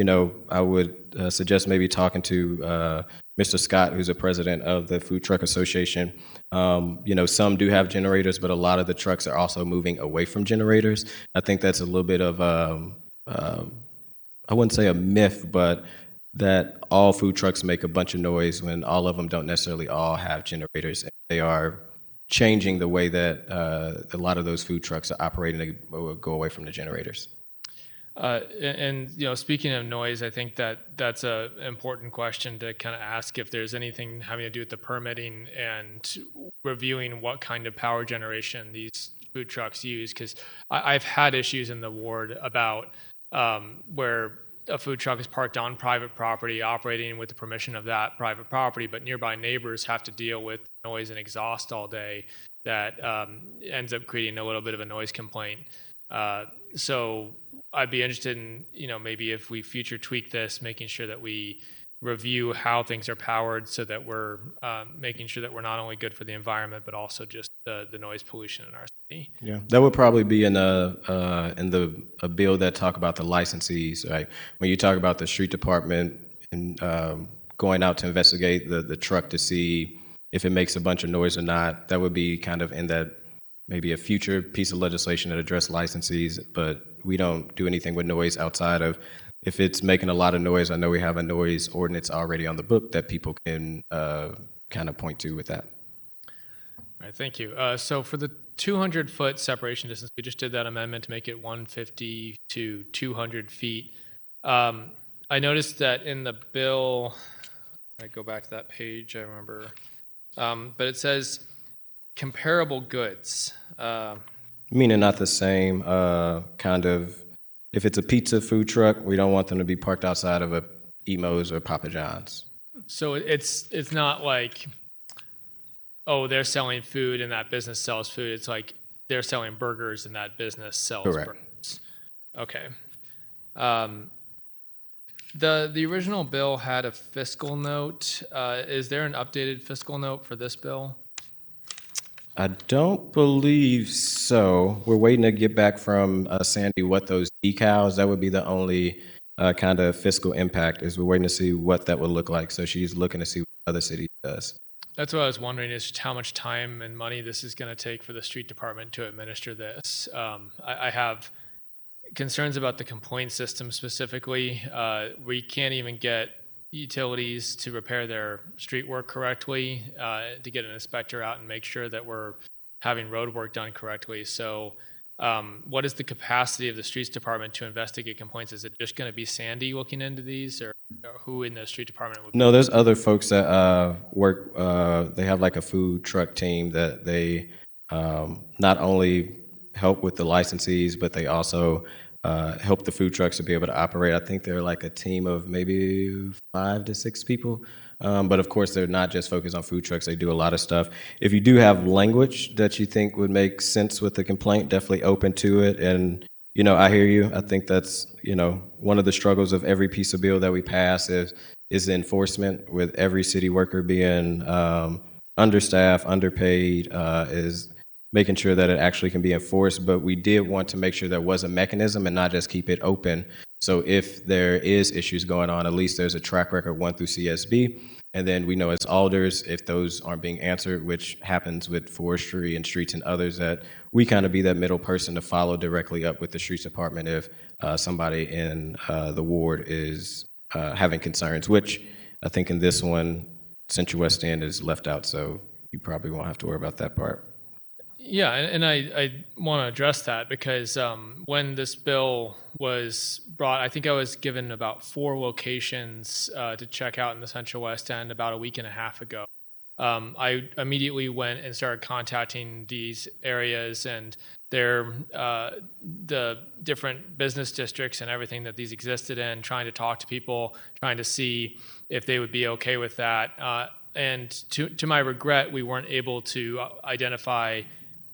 I would suggest maybe talking to Mr. Scott, who's the president of the Food Truck Association. Some do have generators, but a lot of the trucks are also moving away from generators. I think that's a little bit of, I wouldn't say a myth, but that all food trucks make a bunch of noise when all of them don't necessarily all have generators. They are changing the way that a lot of those food trucks are operating to go away from the generators. And speaking of noise, I think that's a important question to kind of ask, if there's anything having to do with the permitting and reviewing what kind of power generation these food trucks use. Because I've had issues in the ward about where a food truck is parked on private property, operating with the permission of that private property, but nearby neighbors have to deal with noise and exhaust all day that ends up creating a little bit of a noise complaint. So I'd be interested in, maybe if we future tweak this, making sure that we review how things are powered so that we're making sure that we're not only good for the environment, but also just the noise pollution in our city. Yeah, that would probably be in a bill that talk about the licensees, right? When you talk about the street department and going out to investigate the truck to see if it makes a bunch of noise or not, that would be kind of in that maybe a future piece of legislation that address licensees, but we don't do anything with noise outside of if it's making a lot of noise. I know we have a noise ordinance already on the book that people can kind of point to with that. All right, thank you. So for the 200-foot separation distance, we just did that amendment to make it 150 to 200 feet. I noticed that in the bill, I go back to that page, I remember, but it says comparable goods. Meaning not the same kind of, if it's a pizza food truck, we don't want them to be parked outside of a Emo's or Papa John's. So it's not like, oh, they're selling food and that business sells food. It's like they're selling burgers and that business sells Correct. burgers. Okay. The original bill had a fiscal note. Is there an updated fiscal note for this bill? I don't believe so. We're waiting to get back from Sandy what those decals, that would be the only kind of fiscal impact, is we're waiting to see what that would look like. So she's looking to see what other cities does. That's what I was wondering, is how much time and money this is going to take for the street department to administer this. I have concerns about the complaint system specifically. We can't even get utilities to repair their street work correctly, to get an inspector out and make sure that we're having road work done correctly. So what is the capacity of the streets department to investigate complaints? Is it just going to be Sandy looking into these, or who in the street department would? No, there's other folks that work, they have like a food truck team that they not only help with the licensees, but they also help the food trucks to be able to operate. I think they're like a team of maybe 5 to 6 people. But of course, they're not just focused on food trucks. They do a lot of stuff. If you do have language that you think would make sense with the complaint, definitely open to it. And, I hear you. I think that's, one of the struggles of every piece of bill that we pass is the enforcement, with every city worker being understaffed, underpaid, is making sure that it actually can be enforced. But we did want to make sure there was a mechanism and not just keep it open. So if there is issues going on, at least there's a track record 1 through CSB. And then we know as alders, if those aren't being answered, which happens with forestry and streets and others, that we kind of be that middle person to follow directly up with the streets department if somebody in the ward is having concerns, which I think in this one, Central West End is left out. So you probably won't have to worry about that part. Yeah, and I want to address that because when this bill was brought, I think I was given about 4 locations to check out in the Central West End about a week and a half ago. I immediately went and started contacting these areas and the different business districts and everything that these existed in, trying to talk to people, trying to see if they would be okay with that. And to my regret, we weren't able to identify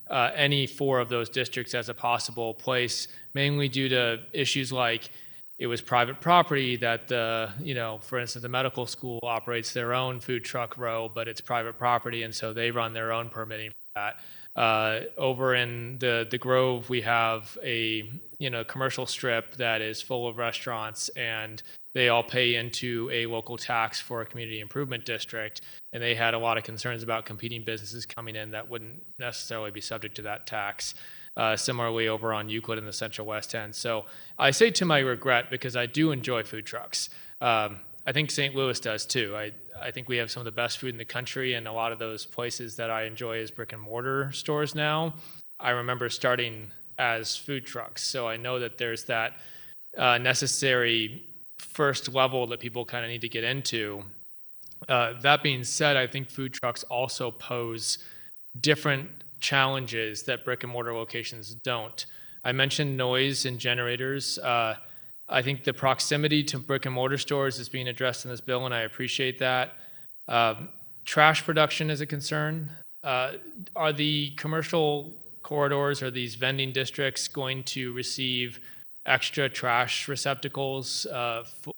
any 4 of those districts as a possible place, mainly due to issues like it was private property that for instance, the medical school operates their own food truck row, but it's private property, and so they run their own permitting for that. Over in the Grove, we have a commercial strip that is full of restaurants, and they all pay into a local tax for a community improvement district, and they had a lot of concerns about competing businesses coming in that wouldn't necessarily be subject to that tax. Similarly, over on Euclid in the Central West End. So I say to my regret because I do enjoy food trucks. I think St. Louis does too. I think we have some of the best food in the country, and a lot of those places that I enjoy as brick and mortar stores now, I remember starting as food trucks. So I know that there's that necessary first level that people kind of need to get into. That being said, I think food trucks also pose different challenges that brick and mortar locations don't. I mentioned noise and generators. I think the proximity to brick and mortar stores is being addressed in this bill, and I appreciate that. Trash production is a concern. Are the commercial corridors or these vending districts going to receive extra trash receptacles,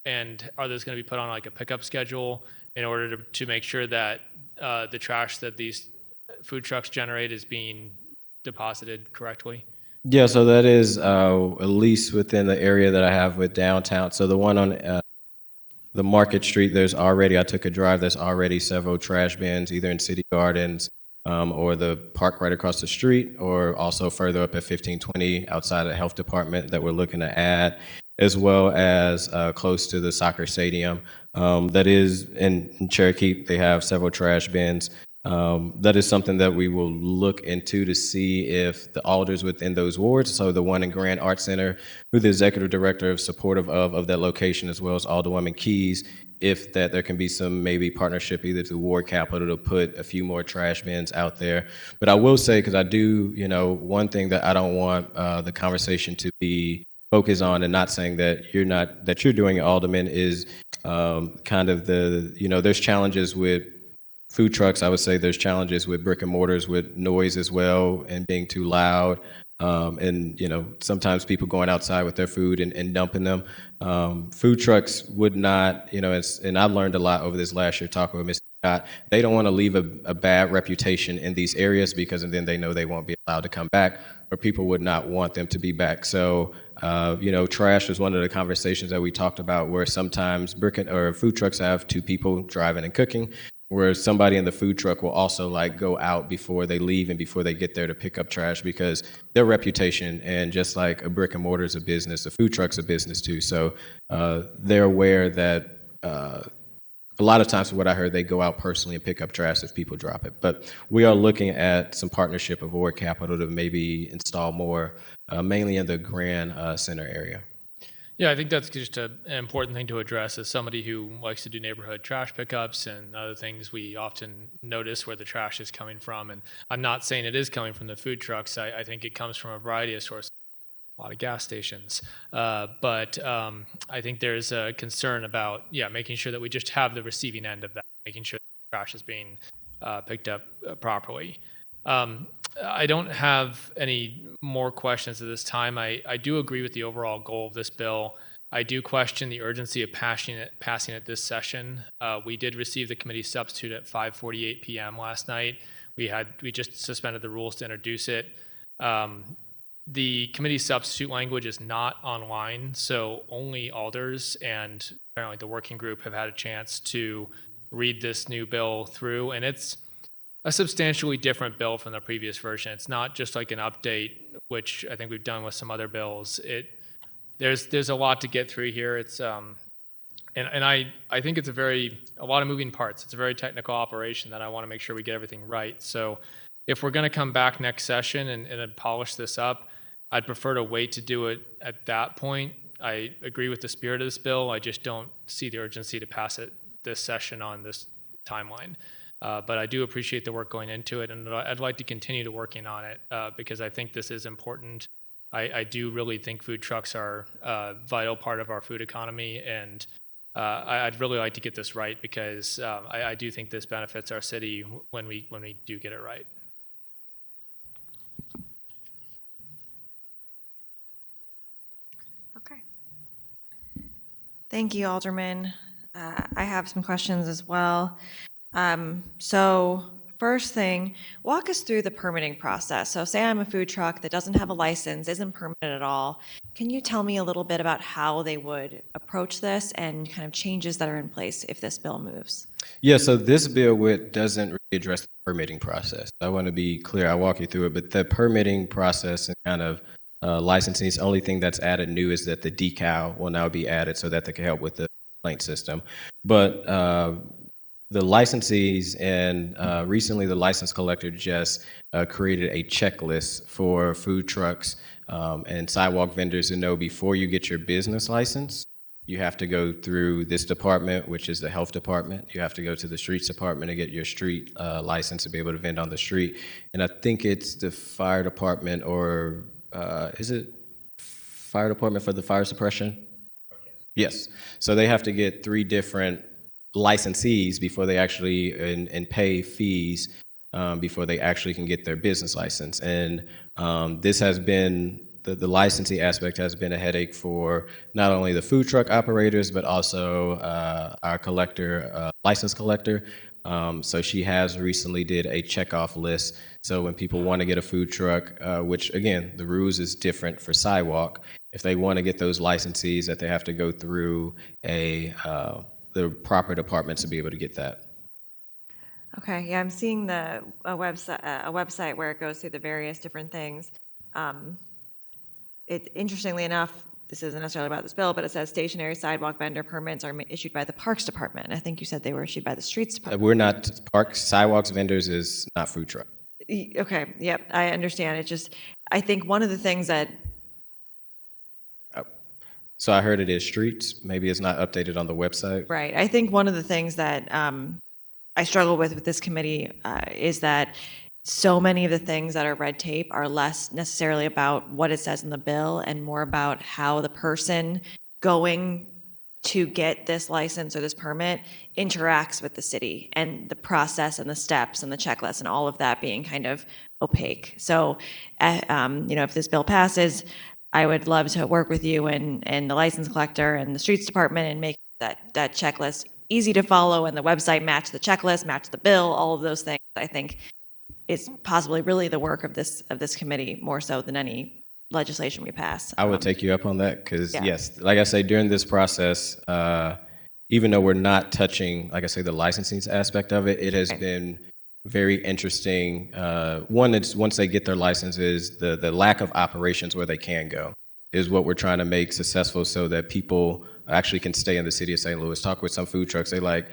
and are those going to be put on like a pickup schedule in order to make sure that the trash that these food trucks generate is being deposited correctly? Yeah, so that is at least within the area that I have with downtown. So the one on the Market Street, I took a drive, there's already several trash bins, either in City Gardens or the park right across the street, or also further up at 1520 outside of the health department that we're looking to add, as well as close to the soccer stadium. That is in Cherokee, they have several trash bins. That is something that we will look into to see if the alders within those wards, so the one in Grand Arts Center, who the executive director is supportive of that location, as well as Alderwoman Keys, if that there can be some maybe partnership either through Ward Capital to put a few more trash bins out there. But I will say, because I do, one thing that I don't want the conversation to be focused on, and not saying that you're doing it, Alderman, is kind of there's challenges with food trucks. I would say there's challenges with brick and mortars with noise as well and being too loud. And sometimes people going outside with their food and dumping them. Food trucks would not, and I learned a lot over this last year talking with Mr. Scott. They don't want to leave a bad reputation in these areas, because then they know they won't be allowed to come back, or people would not want them to be back. So, trash was one of the conversations that we talked about, where sometimes food trucks have two people driving and cooking, where somebody in the food truck will also go out before they leave and before they get there to pick up trash, because their reputation, and just like a brick and mortar is a business, a food truck's a business too. So they're aware that a lot of times, from what I heard, they go out personally and pick up trash if people drop it. But we are looking at some partnership of Ward Capital to maybe install more, mainly in the Grand Center area. Yeah, I think that's just an important thing to address. As somebody who likes to do neighborhood trash pickups and other things, we often notice where the trash is coming from. And I'm not saying it is coming from the food trucks. I think it comes from a variety of sources, a lot of gas stations. But I think there's a concern about, making sure that we just have the receiving end of that, making sure the trash is being picked up properly. I don't have any more questions at this time. I do agree with the overall goal of this bill. I do question the urgency of passing it this session. We did receive the committee substitute at 5:48 p.m. last night. We just suspended the rules to introduce it. The committee substitute language is not online, so only alders and apparently the working group have had a chance to read this new bill through, and it's a substantially different bill from the previous version. It's not just like an update, which I think we've done with some other bills. There's a lot to get through here. It's and I think it's a lot of moving parts. It's a very technical operation that I want to make sure we get everything right. So if we're going to come back next session and polish this up, I'd prefer to wait to do it at that point. I agree with the spirit of this bill. I just don't see the urgency to pass it this session on this timeline. But I do appreciate the work going into it, and I'd like to continue to working on it because I think this is important. I do really think food trucks are a vital part of our food economy, and I'd really like to get this right, because I do think this benefits our city when we do get it right. Okay. Thank you, Alderman. I have some questions as well. So first thing, walk us through the permitting process. So say I'm a food truck that doesn't have a license, isn't permitted at all. Can you tell me a little bit about how they would approach this and kind of changes that are in place if this bill moves? Yeah, so this bill doesn't really address the permitting process. I want to be clear, I'll walk you through it, but the permitting process and kind of licensing, the only thing that's added new is that the decal will now be added so that they can help with the complaint system. But the licensees and recently the license collector just created a checklist for food trucks and sidewalk vendors to know before you get your business license, you have to go through this department, which is the health department. You have to go to the streets department to get your street license to be able to vend on the street. And I think it's the fire department, or is it fire department for the fire suppression? Yes. So they have to get 3 different licensees before they actually and pay fees before they actually can get their business license. And this has been the licensing aspect has been a headache for not only the food truck operators, but also our collector, license collector. So she has recently did a checkoff list. So when people want to get a food truck, which again, the rules is different for sidewalk, if they want to get those licensees, that they have to go through the proper departments to be able to get that. Okay, yeah, I'm seeing a website where it goes through the various different things. Interestingly enough, this isn't necessarily about this bill, but it says stationary sidewalk vendor permits are issued by the Parks Department. I think you said they were issued by the Streets Department. We're not, parks, sidewalks vendors is not food truck. Okay, yep, I understand. It's just, I think one of the things that, So I heard it is streets. Maybe it's not updated on the website. right, I think one of the things that I struggle with this committee is that so many of the things that are red tape are less necessarily about what it says in the bill and more about how the person going to get this license or this permit interacts with the city and the process and the steps and the checklist and all of that being kind of opaque. So, if this bill passes, I would love to work with you and the license collector and the streets department and make that checklist easy to follow and the website match the checklist, match the bill, all of those things. I think is possibly really the work of this committee more so than any legislation we pass. I would take you up on that because yeah. yes, like I say, during this process, even though we're not touching, like I say, the licensing aspect of it, it has been very interesting. One, it's once they get their licenses, the lack of operations where they can go is what we're trying to make successful so that people actually can stay in the city of St. Louis. Talk with some food trucks. They like,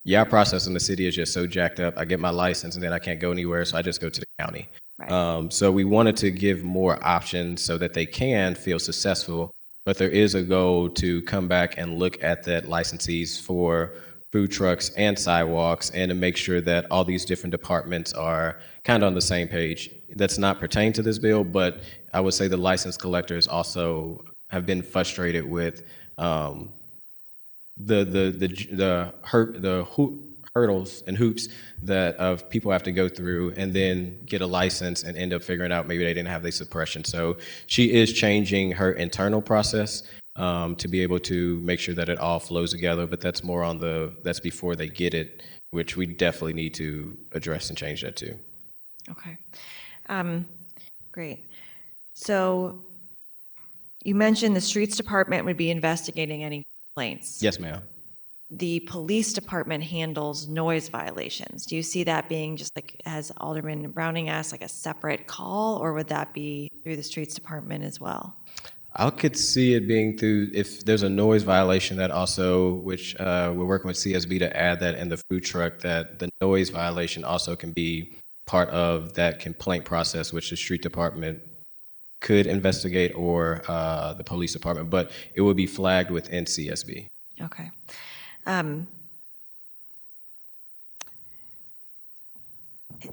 yeah, our process in the city is just so jacked up. I get my license and then I can't go anywhere, so I just go to the county. Right. So we wanted to give more options so that they can feel successful, but there is a goal to come back and look at that licensees for food trucks and sidewalks and to make sure that all these different departments are kind of on the same page. That's not pertain to this bill, but I would say the license collectors also have been frustrated with the hurdles and hoops that of people have to go through and then get a license and end up figuring out maybe they didn't have the suppression. So she is changing her internal process to be able to make sure that it all flows together, but that's more on that's before they get it, which we definitely need to address and change that too. Okay. Great. So you mentioned the streets department would be investigating any complaints. Yes, ma'am. The police department handles noise violations. Do you see that being just like, as Alderman Browning asked, like a separate call, or would that be through the streets department as well? I could see it being through, if there's a noise violation that also, which we're working with CSB to add that in the food truck, that the noise violation also can be part of that complaint process, which the street department could investigate or the police department, but it would be flagged within CSB. Okay.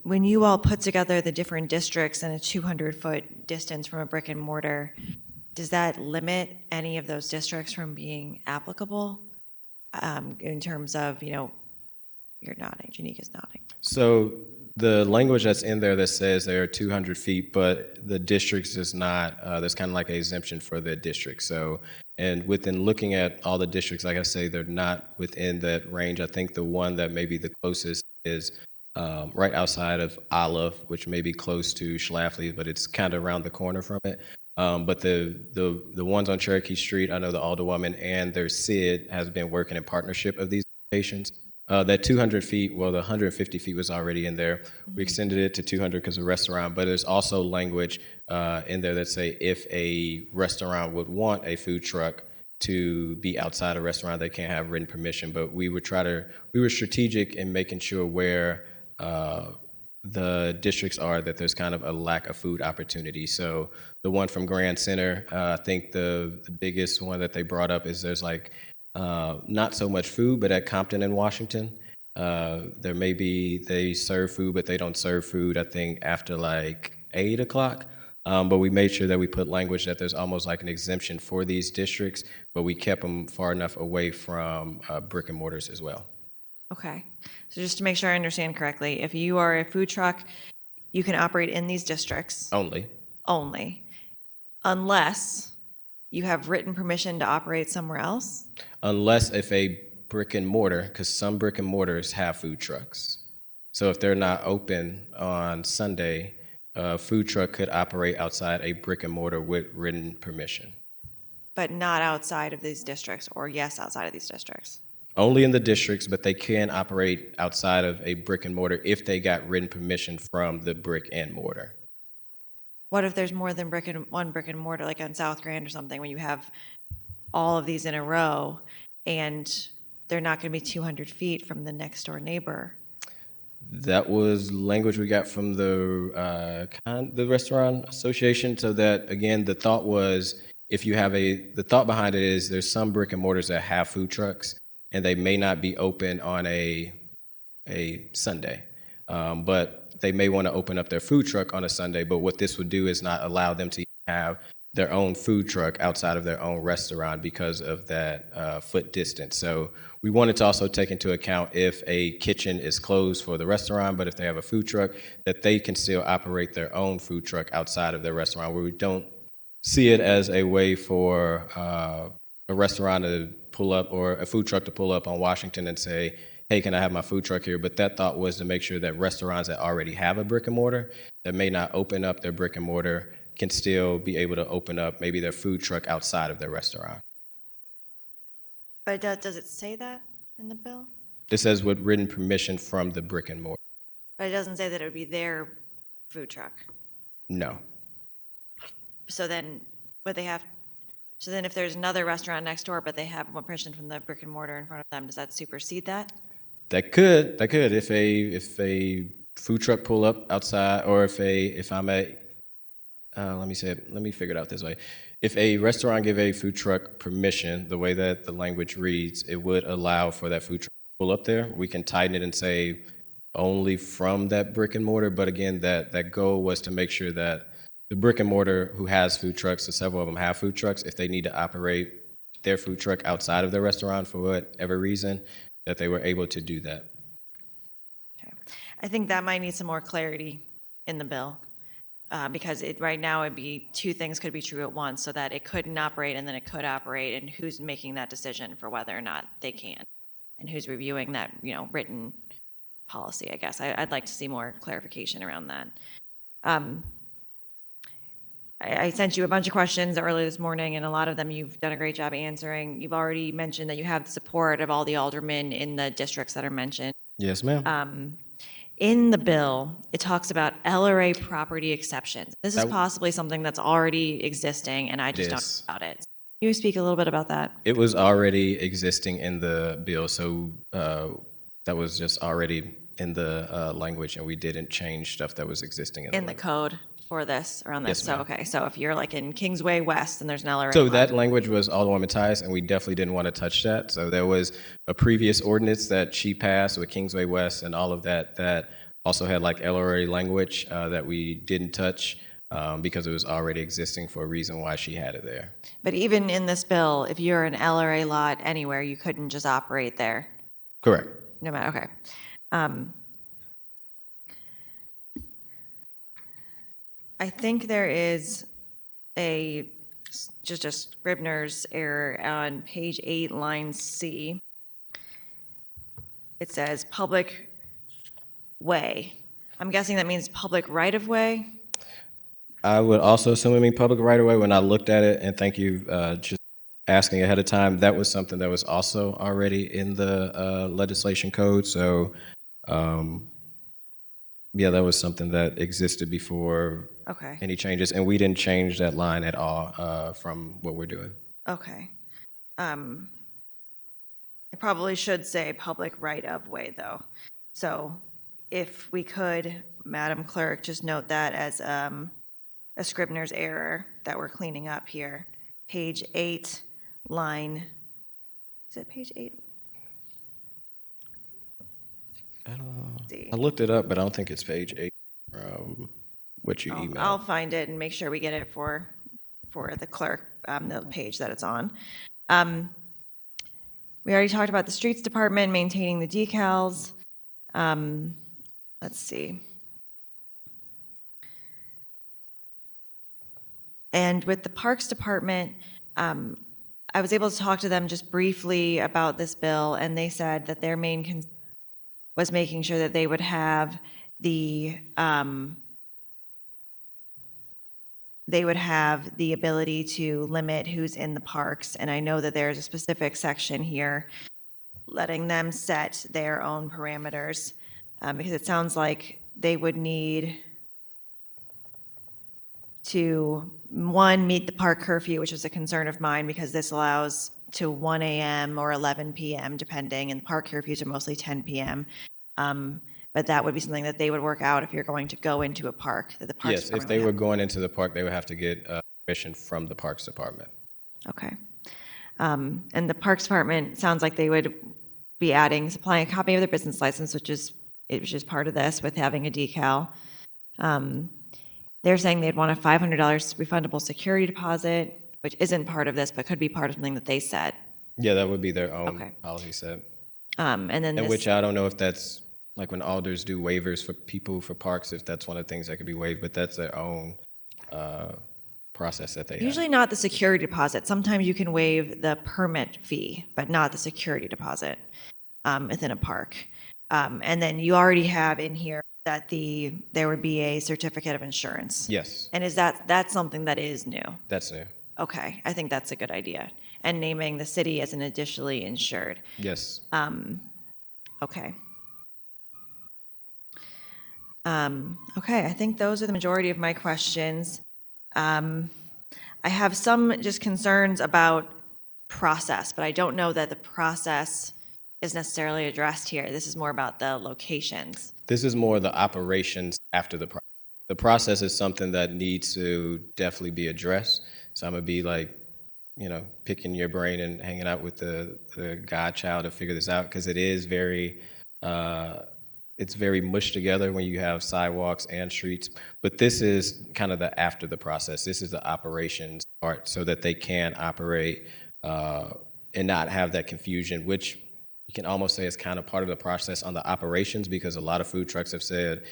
When you all put together the different districts and a 200-foot distance from a brick and mortar, does that limit any of those districts from being applicable in terms of, you're nodding, Janika's nodding. So the language that's in there that says they're 200 feet, but the districts is not, there's kind of like an exemption for the district. So, and within looking at all the districts, like I say, they're not within that range. I think the one that may be the closest is right outside of Olive, which may be close to Schlafly, but it's kind of around the corner from it. But the ones on Cherokee Street, I know the Alderwoman and their SID has been working in partnership of these locations. That 200 feet, well, the 150 feet was already in there. We extended it to 200 because of restaurant, but there's also language in there that say if a restaurant would want a food truck to be outside a restaurant, they can't have written permission. But we were strategic in making sure where the districts are that there's kind of a lack of food opportunity. So the one from Grand Center, I think the biggest one that they brought up is there's like not so much food, but at Compton and Washington, there may be, they serve food, but they don't serve food, I think, after like 8 o'clock. But we made sure that we put language that there's almost like an exemption for these districts, but we kept them far enough away from brick and mortars as well. Okay. So just to make sure I understand correctly, if you are a food truck, you can operate in these districts Only. only. unless you have written permission to operate somewhere else? Unless if a brick and mortar, because some brick and mortars have food trucks. So if they're not open on Sunday, a food truck could operate outside a brick and mortar with written permission. But not outside of these districts, or yes, outside of these districts? Only in the districts, but they can operate outside of a brick and mortar if they got written permission from the brick and mortar. What if there's more than one brick and mortar, like on South Grand or something, when you have all of these in a row and they're not going to be 200 feet from the next door neighbor? That was language we got from the restaurant association. So that, again, the thought was, if you have the thought behind it is there's some brick and mortars that have food trucks and they may not be open on a Sunday, but they may want to open up their food truck on a Sunday. But what this would do is not allow them to have their own food truck outside of their own restaurant because of that foot distance. So we wanted to also take into account if a kitchen is closed for the restaurant, but if they have a food truck, that they can still operate their own food truck outside of their restaurant, where we don't see it as a way for a restaurant to pull up or a food truck to pull up on Washington and say, hey, can I have my food truck here? But that thought was to make sure that restaurants that already have a brick and mortar that may not open up their brick and mortar can still be able to open up maybe their food truck outside of their restaurant. But does it say that in the bill? It says with written permission from the brick and mortar. But it doesn't say that it would be their food truck. No. So then would they have, so then if there's another restaurant next door, but they have one permission from the brick and mortar in front of them, does that supersede that? That could. If a food truck pull up outside, or if I'm at, let me figure it out this way. If a restaurant give a food truck permission, the way that the language reads, it would allow for that food truck to pull up there. We can tighten it and say only from that brick and mortar. But again, that goal was to make sure that the brick and mortar who has food trucks, so several of them have food trucks, if they need to operate their food truck outside of their restaurant for whatever reason, that they were able to do that. Okay. I think that might need some more clarity in the bill. Because right now it'd be two things could be true at once, so that it couldn't operate and then it could operate, and who's making that decision for whether or not they can, and who's reviewing that, written policy, I guess. I'd like to see more clarification around that. I sent you a bunch of questions early this morning, and a lot of them you've done a great job answering. You've already mentioned that you have the support of all the aldermen in the districts that are mentioned. Yes, ma'am. In the bill, it talks about LRA property exceptions. This is possibly something that's already existing, and I just don't know about it. Can you speak a little bit about that? It was already existing in the bill, so that was just already in the language, and we didn't change stuff that was existing in the code for this, around this. Yes, So, ma'am. okay, so if you're like in Kingsway West and there's an LRA. So lot- that language was Alderwoman Tice, and we definitely didn't want to touch that. So there was a previous ordinance that she passed with Kingsway West and all of that, that also had like LRA language that we didn't touch because it was already existing for a reason why she had it there. But even in this bill, if you're an LRA lot anywhere, you couldn't just operate there. Correct. No matter, okay. I think there is just a Scribner's error on page 8, line C. It says public way. I'm guessing that means public right-of-way? I would also assume it mean public right of way. When I looked at it, and thank you just asking ahead of time, that was something that was also already in the legislation code. So yeah, that was something that existed before Okay. any changes, and we didn't change that line at all from what we're doing. Okay. It probably should say public right-of-way, though. So if we could, Madam Clerk, just note that as a Scribner's error that we're cleaning up here. Page 8, line, is it page 8? I looked it up, but I don't think it's page 8 what you emailed. I'll find it and make sure we get it for the clerk, the page that it's on. We already talked about the streets department maintaining the decals. Let's see. And with the Parks Department, I was able to talk to them just briefly about this bill, and they said that their main concern was making sure that they would have the ability to limit who's in the parks. And I know that there's a specific section here letting them set their own parameters, because it sounds like they would need to, one, meet the park curfew, which is a concern of mine because this allows to 1 a.m. or 11 p.m. depending, and park curfews are mostly 10 p.m. But that would be something that they would work out if you're going to go into a park, that the Parks Yes, if Department they would were have. going into the park, they would have to get permission from the Parks Department. Okay. And the Parks Department sounds like they would be supplying a copy of their business license, which is part of this with having a decal. They're saying they'd want a $500 refundable security deposit, which isn't part of this, but could be part of something that they said. Yeah, that would be their own Okay. policy set. And then And this, which I don't know if that's like when alders do waivers for people for parks, if that's one of the things that could be waived, but that's their own process that they have. usually not the security deposit. Sometimes you can waive the permit fee, but not the security deposit within a park. And then you already have in here that there would be a certificate of insurance. Yes, And that's something that is new? that's new. Okay, I think that's a good idea. And naming the city as an additionally insured. Yes. Okay. Okay, I think those are the majority of my questions. I have some just concerns about process, but I don't know that the process is necessarily addressed here. This is more about the locations. This is more the operations after the process. The process is something that needs to definitely be addressed. So I'm gonna be like, picking your brain and hanging out with the godchild to figure this out, because it is it's very mushed together when you have sidewalks and streets. But this is kind of the after the process. This is the operations part, so that they can operate and not have that confusion, which you can almost say is kind of part of the process on the operations, because a lot of food trucks have said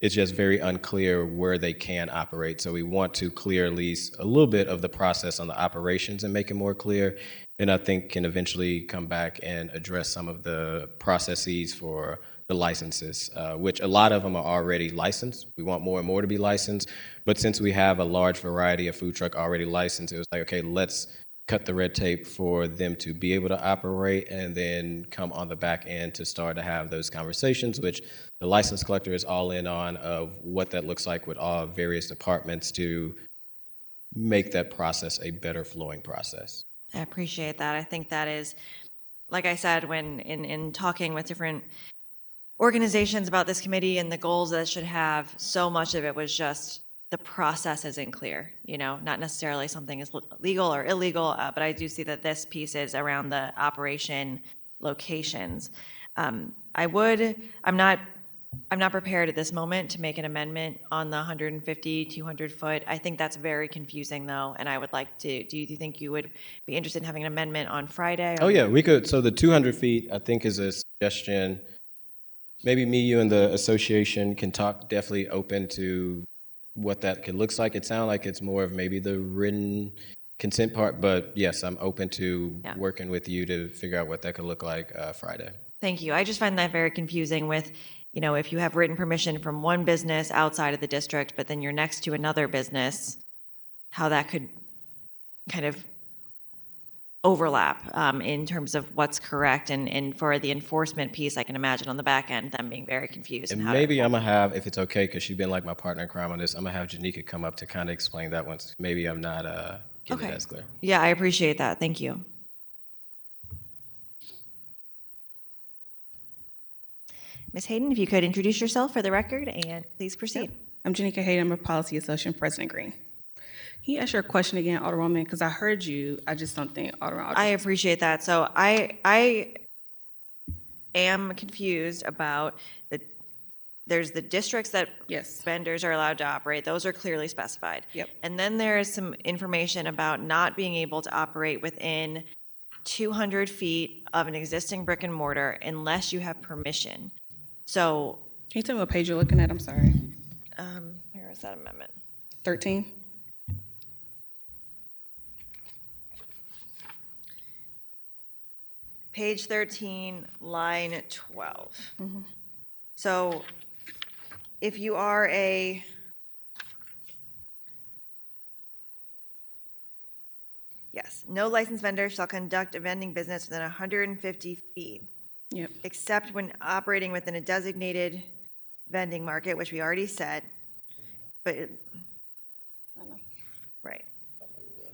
it's just very unclear where they can operate. So we want to clear at least a little bit of the process on the operations and make it more clear. And I think can eventually come back and address some of the processes for the licenses, which a lot of them are already licensed. We want more and more to be licensed. But since we have a large variety of food truck already licensed, it was like, okay, let's cut the red tape for them to be able to operate, and then come on the back end to start to have those conversations, which the license collector is all in on, of what that looks like with all various departments to make that process a better flowing process. I appreciate that. I think that is, like I said, when in talking with different organizations about this committee and the goals that it should have, so much of it was just the process isn't clear, not necessarily something is legal or illegal, but I do see that this piece is around the operation locations. I'm not prepared at this moment to make an amendment on the 150, 200 foot. I think that's very confusing though, and I would like to, do you think you would be interested in having an amendment on Friday? Oh yeah, we could. So the 200 feet, I think, is a suggestion. Maybe me, you, and the association can talk, definitely open to what that could looks like. It sounds like it's more of maybe the written consent part, but yes, I'm open to working with you to figure out what that could look like Friday. Thank you. I just find that very confusing with, if you have written permission from one business outside of the district, but then you're next to another business, how that could kind of overlap in terms of what's correct. And for the enforcement piece, I can imagine on the back end, them being very confused. And maybe I'm going to have, if it's okay, because she's been like my partner in crime on this, I'm going to have Janika come up to kind of explain that one. Maybe I'm not getting it as clear. Yeah, I appreciate that. Thank you. Ms. Hayden, if you could introduce yourself for the record and please proceed. Yep. I'm Janika Hayden. I'm a policy associate, President Green. Can you ask your question again, Alderwoman? Because I heard you. I just don't think Alderwoman. I appreciate that. So I am confused about there's the districts that vendors are allowed to operate. Those are clearly specified. Yep. And then there is some information about not being able to operate within 200 feet of an existing brick and mortar unless you have permission. So can you tell me what page you're looking at? I'm sorry. Where is that amendment? 13. page 13, line 12. So if you are yes, no licensed vendor shall conduct a vending business within 150 feet, Yep. except when operating within a designated vending market, which we already said. But, right.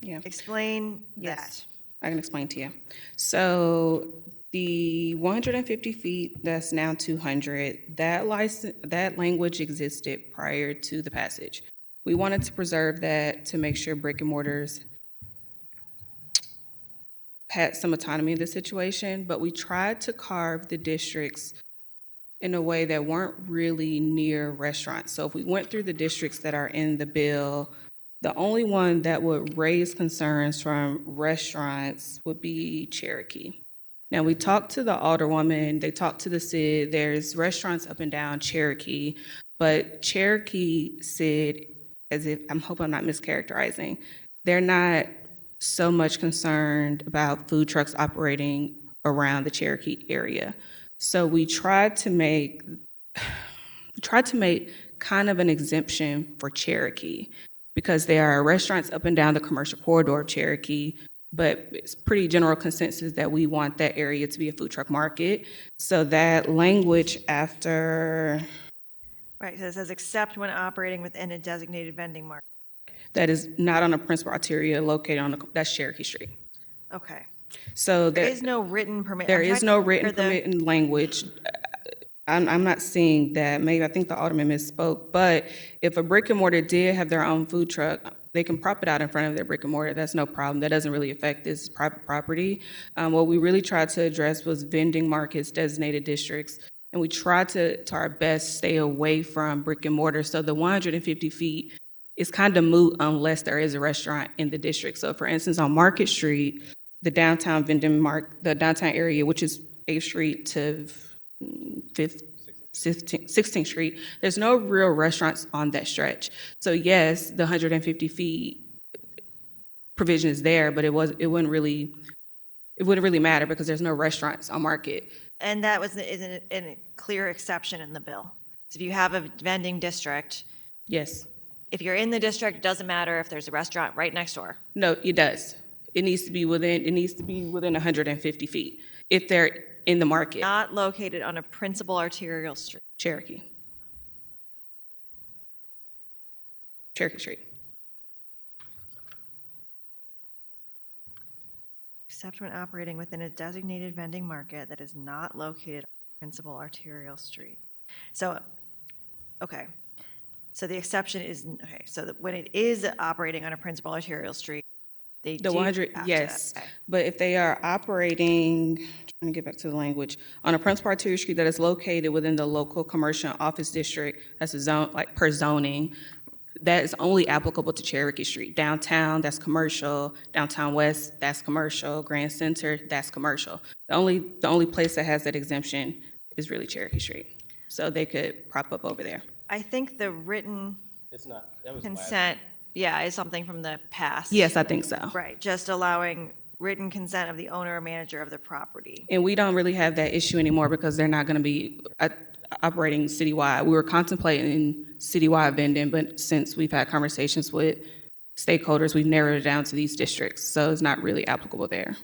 Yeah. Explain Yes. that. I can explain to you. So the 150 feet, that's now 200, that language existed prior to the passage. We wanted to preserve that to make sure brick and mortars had some autonomy in the situation, but we tried to carve the districts in a way that weren't really near restaurants. So if we went through the districts that are in the bill, the only one that would raise concerns from restaurants would be Cherokee. Now, we talked to the alderwoman, they talked to the CID, there's restaurants up and down Cherokee, but Cherokee CID, as if, I hope I'm not mischaracterizing, they're not so much concerned about food trucks operating around the Cherokee area. So we tried to make kind of an exemption for Cherokee, because there are restaurants up and down the commercial corridor of Cherokee, but it's pretty general consensus that we want that area to be a food truck market. So that language after, Right, so it says except when operating within a designated vending market. that is not on a principal arteria located on, that's Cherokee Street. Okay. So There is no written permit. There I'm is trying no to written remember permit in language. I'm not seeing that. Maybe I think the alderman misspoke, but if a brick and mortar did have their own food truck, they can prop it out in front of their brick and mortar. That's no problem. That doesn't really affect this private property. What we really tried to address was vending markets, designated districts, and we tried to our best, stay away from brick and mortar. So the 150 feet is kind of moot unless there is a restaurant in the district. So for instance, on Market Street, the downtown the downtown area, which is 8th Street to 16th Street, there's no real restaurants on that stretch. So yes, the 150 feet provision is there, but it wouldn't really matter because there's no restaurants on Market. And that isn't a clear exception in the bill. So if you have a vending district, Yes. if you're in the district, it doesn't matter if there's a restaurant right next door. No, it does. It needs to be within 150 feet if they're in the market. Not located on a principal arterial street. Cherokee Street. Except when operating within a designated vending market that is not located on a principal arterial street. So, okay. So the exception is, okay, so that when it is operating on a principal arterial street, they The do 100, have to- yes. okay. But if they are operating, trying to get back to the language, on a principal arterial street that is located within the local commercial office district, that's a zone, like per zoning, that is only applicable to Cherokee Street. Downtown, that's commercial. Downtown West, that's commercial. Grand Center, that's commercial. The only place that has that exemption is really Cherokee Street. So they could prop up over there. I think the written It's not, that was consent, yeah, is something from the past. Yes, I think so. Right, just allowing written consent of the owner or manager of the property. And we don't really have that issue anymore because they're not going to be operating citywide. We were contemplating citywide vending, but since we've had conversations with stakeholders, we've narrowed it down to these districts. So it's not really applicable there.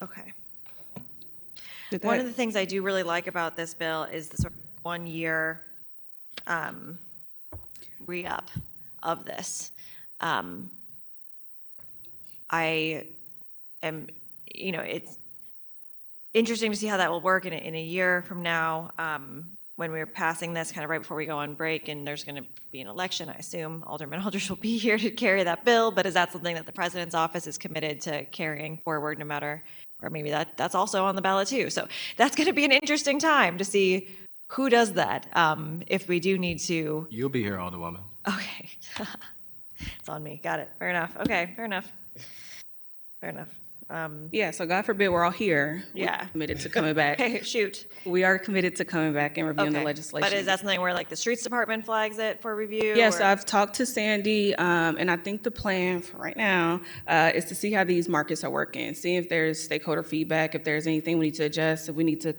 Okay. Did One that- of the things I do really like about this bill is the sort of 1-year re-up of this. I am, it's interesting to see how that will work in a year from now, when we're passing this kind of right before we go on break and there's going to be an election. I assume Alderman Aldridge will be here to carry that bill, but is that something that the president's office is committed to carrying forward no matter, or maybe that's also on the ballot too. So that's going to be an interesting time to see who does that, if we do need to. You'll be here, Alderwoman. Okay. It's on me. Got it. Fair enough. Okay, fair enough. Fair enough. Yeah, so God forbid we're all here. We're Yeah. committed to coming back. Okay, shoot. We are committed to coming back and reviewing the Okay. legislation. But is that something where like the streets department flags it for review? Yeah, so or- I've talked to Sandy, and I think the plan for right now is to see how these markets are working, see if there's stakeholder feedback, if there's anything we need to adjust, if we need to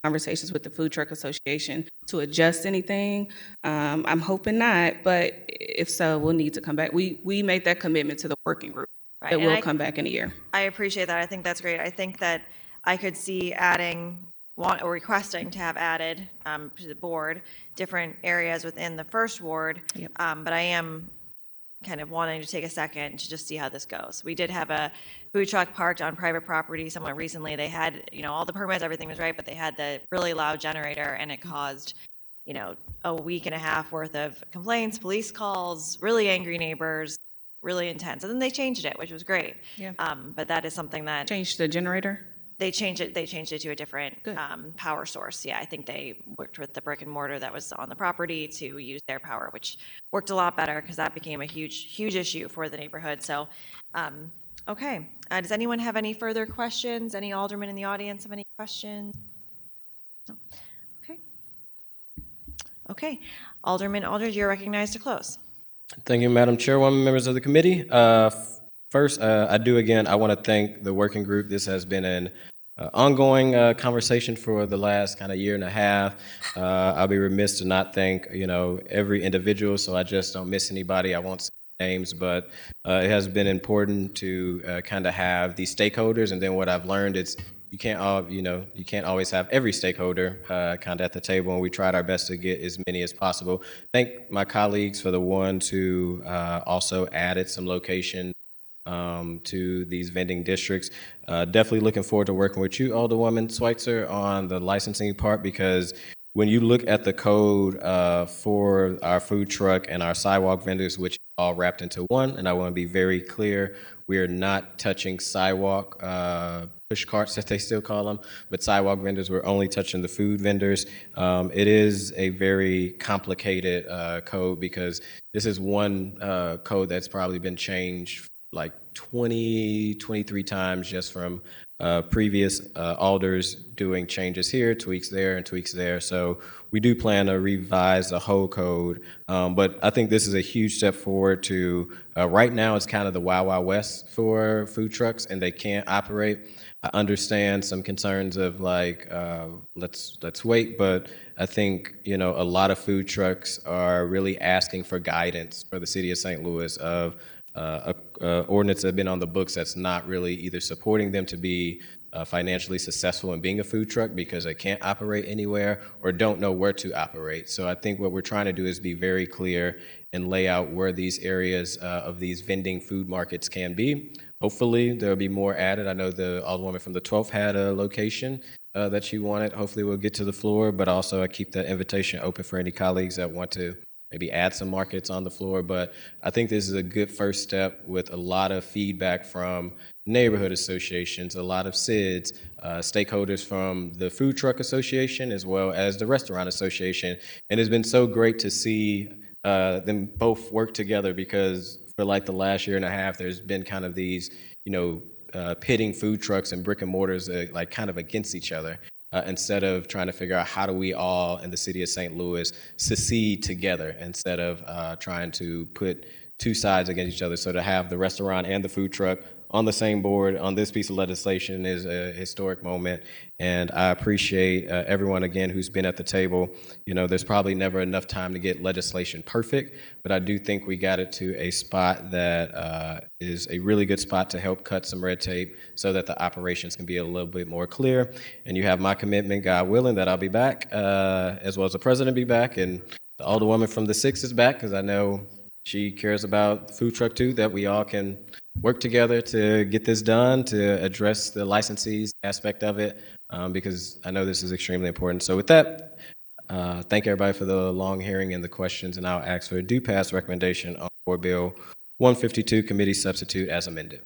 conversations with the Food Truck Association to adjust anything. I'm hoping not, but if so, we'll need to come back. We made that commitment to the working group Right, that and we'll come back in a year. I appreciate that. I think that's great. I think that I could see adding or requesting to have added to the board different areas within the first ward. Yep. But I am kind of wanting to take a second to just see how this goes. We did have a food truck parked on private property somewhat recently. They had, all the permits, everything was right, but they had the really loud generator and it caused, a week and a half worth of complaints, police calls, really angry neighbors, really intense. And then they changed it, which was great. Yeah. But that is something that Change the generator? they changed it to a different Good. power source. Yeah, I think they worked with the brick and mortar that was on the property to use their power, which worked a lot better because that became a huge issue for the neighborhood. So, okay. Does anyone have any further questions? Any aldermen in the audience have any questions? No. Okay. Okay. Alderman Aldridge, you're recognized to close. Thank you, Madam Chairwoman, members of the committee. First, I want to thank the working group. This has been an ongoing conversation for the last kind of year and a half. I'll be remiss to not thank, every individual, so I just don't miss anybody. I won't say names, but it has been important to kind of have these stakeholders. And then what I've learned is you can't always have every stakeholder kind of at the table, and we tried our best to get as many as possible. Thank my colleagues for the ones who also added some locations to these vending districts. Definitely looking forward to working with you, Alderwoman Schweitzer, on the licensing part, because when you look at the code for our food truck and our sidewalk vendors, which are all wrapped into one, and I want to be very clear, we are not touching sidewalk push carts, that they still call them, but sidewalk vendors, we're only touching the food vendors. It is a very complicated code because this is one code that's probably been changed like 23 times just from previous alders doing changes here, tweaks there, and tweaks there. So we do plan to revise the whole code. But I think this is a huge step forward to, right now it's kind of the Wild Wild West for food trucks and they can't operate. I understand some concerns of like, let's wait, but I think, a lot of food trucks are really asking for guidance for the city of St. Louis of ordinance that have been on the books that's not really either supporting them to be financially successful in being a food truck because they can't operate anywhere or don't know where to operate. So I think what we're trying to do is be very clear and lay out where these areas of these vending food markets can be. Hopefully there'll be more added. I know the Alderwoman from the 12th had a location that she wanted. Hopefully we'll get to the floor, but also I keep that invitation open for any colleagues that want to maybe add some markets on the floor. But I think this is a good first step with a lot of feedback from neighborhood associations, a lot of SIDS, stakeholders from the Food Truck Association as well as the Restaurant Association. And it's been so great to see them both work together because for like the last year and a half, there's been kind of these, pitting food trucks and brick and mortars like kind of against each other. Instead of trying to figure out how do we all in the city of St. Louis succeed together instead of trying to put two sides against each other. So to have the restaurant and the food truck on the same board on this piece of legislation is a historic moment. And I appreciate everyone, again, who's been at the table. There's probably never enough time to get legislation perfect, but I do think we got it to a spot that is a really good spot to help cut some red tape so that the operations can be a little bit more clear. And you have my commitment, God willing, that I'll be back, as well as the president be back, and the Alderwoman from the 6th is back, because I know she cares about the food truck too, that we all can work together to get this done, to address the licensees aspect of it, because I know this is extremely important. So with that, thank everybody for the long hearing and the questions, and I'll ask for a do pass recommendation on Board Bill 152, Committee Substitute as amended.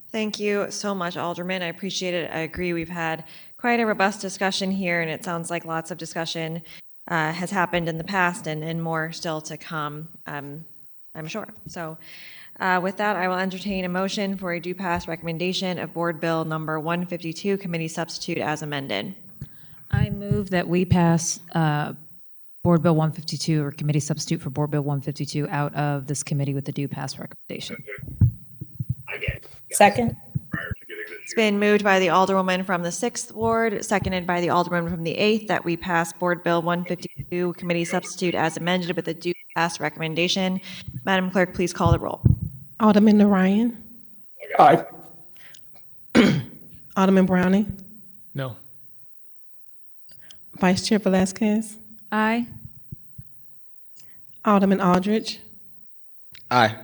Thank you so much, Alderman. I appreciate it. I agree. We've had quite a robust discussion here, and it sounds like lots of discussion has happened in the past and more still to come, I'm sure. So With that, I will entertain a motion for a due pass recommendation of Board Bill Number 152, Committee Substitute as amended. I move that we pass Board Bill 152 or Committee Substitute for Board Bill 152 out of this committee with the due pass recommendation. Second. It's been moved by the Alderwoman from the 6th Ward, seconded by the Alderman from the 8th, that we pass Board Bill 152, Committee Substitute as amended with a due pass recommendation. Madam Clerk, please call the roll. Alderman Narayan, Aye. Alderman Browning, No. Vice Chair Velazquez, Aye. Alderman Aldridge, Aye.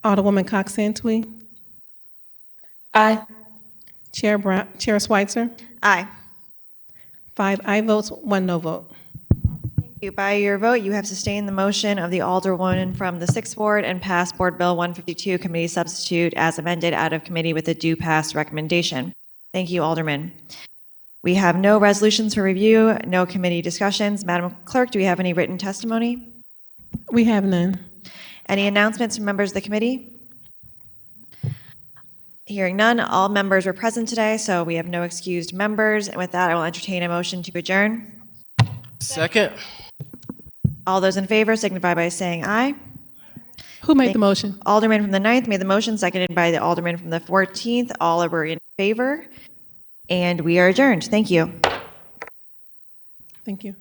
Alderwoman Cox Santui, Aye. Chair Switzer, Aye. 5 aye votes, 1 no vote. By your vote, you have sustained the motion of the Alderwoman from the 6th Ward and passed Board Bill 152, Committee Substitute as amended out of committee with a due pass recommendation. Thank you, Alderman. We have no resolutions for review, no committee discussions. Madam Clerk, do we have any written testimony? We have none. Any announcements from members of the committee? Hearing none, all members were present today, so we have no excused members. And with that, I will entertain a motion to adjourn. Second. All those in favor signify by saying aye. Who made the motion? Alderman from the 9th made the motion, seconded by the Alderman from the 14th. All were in favor. And we are adjourned. Thank you. Thank you.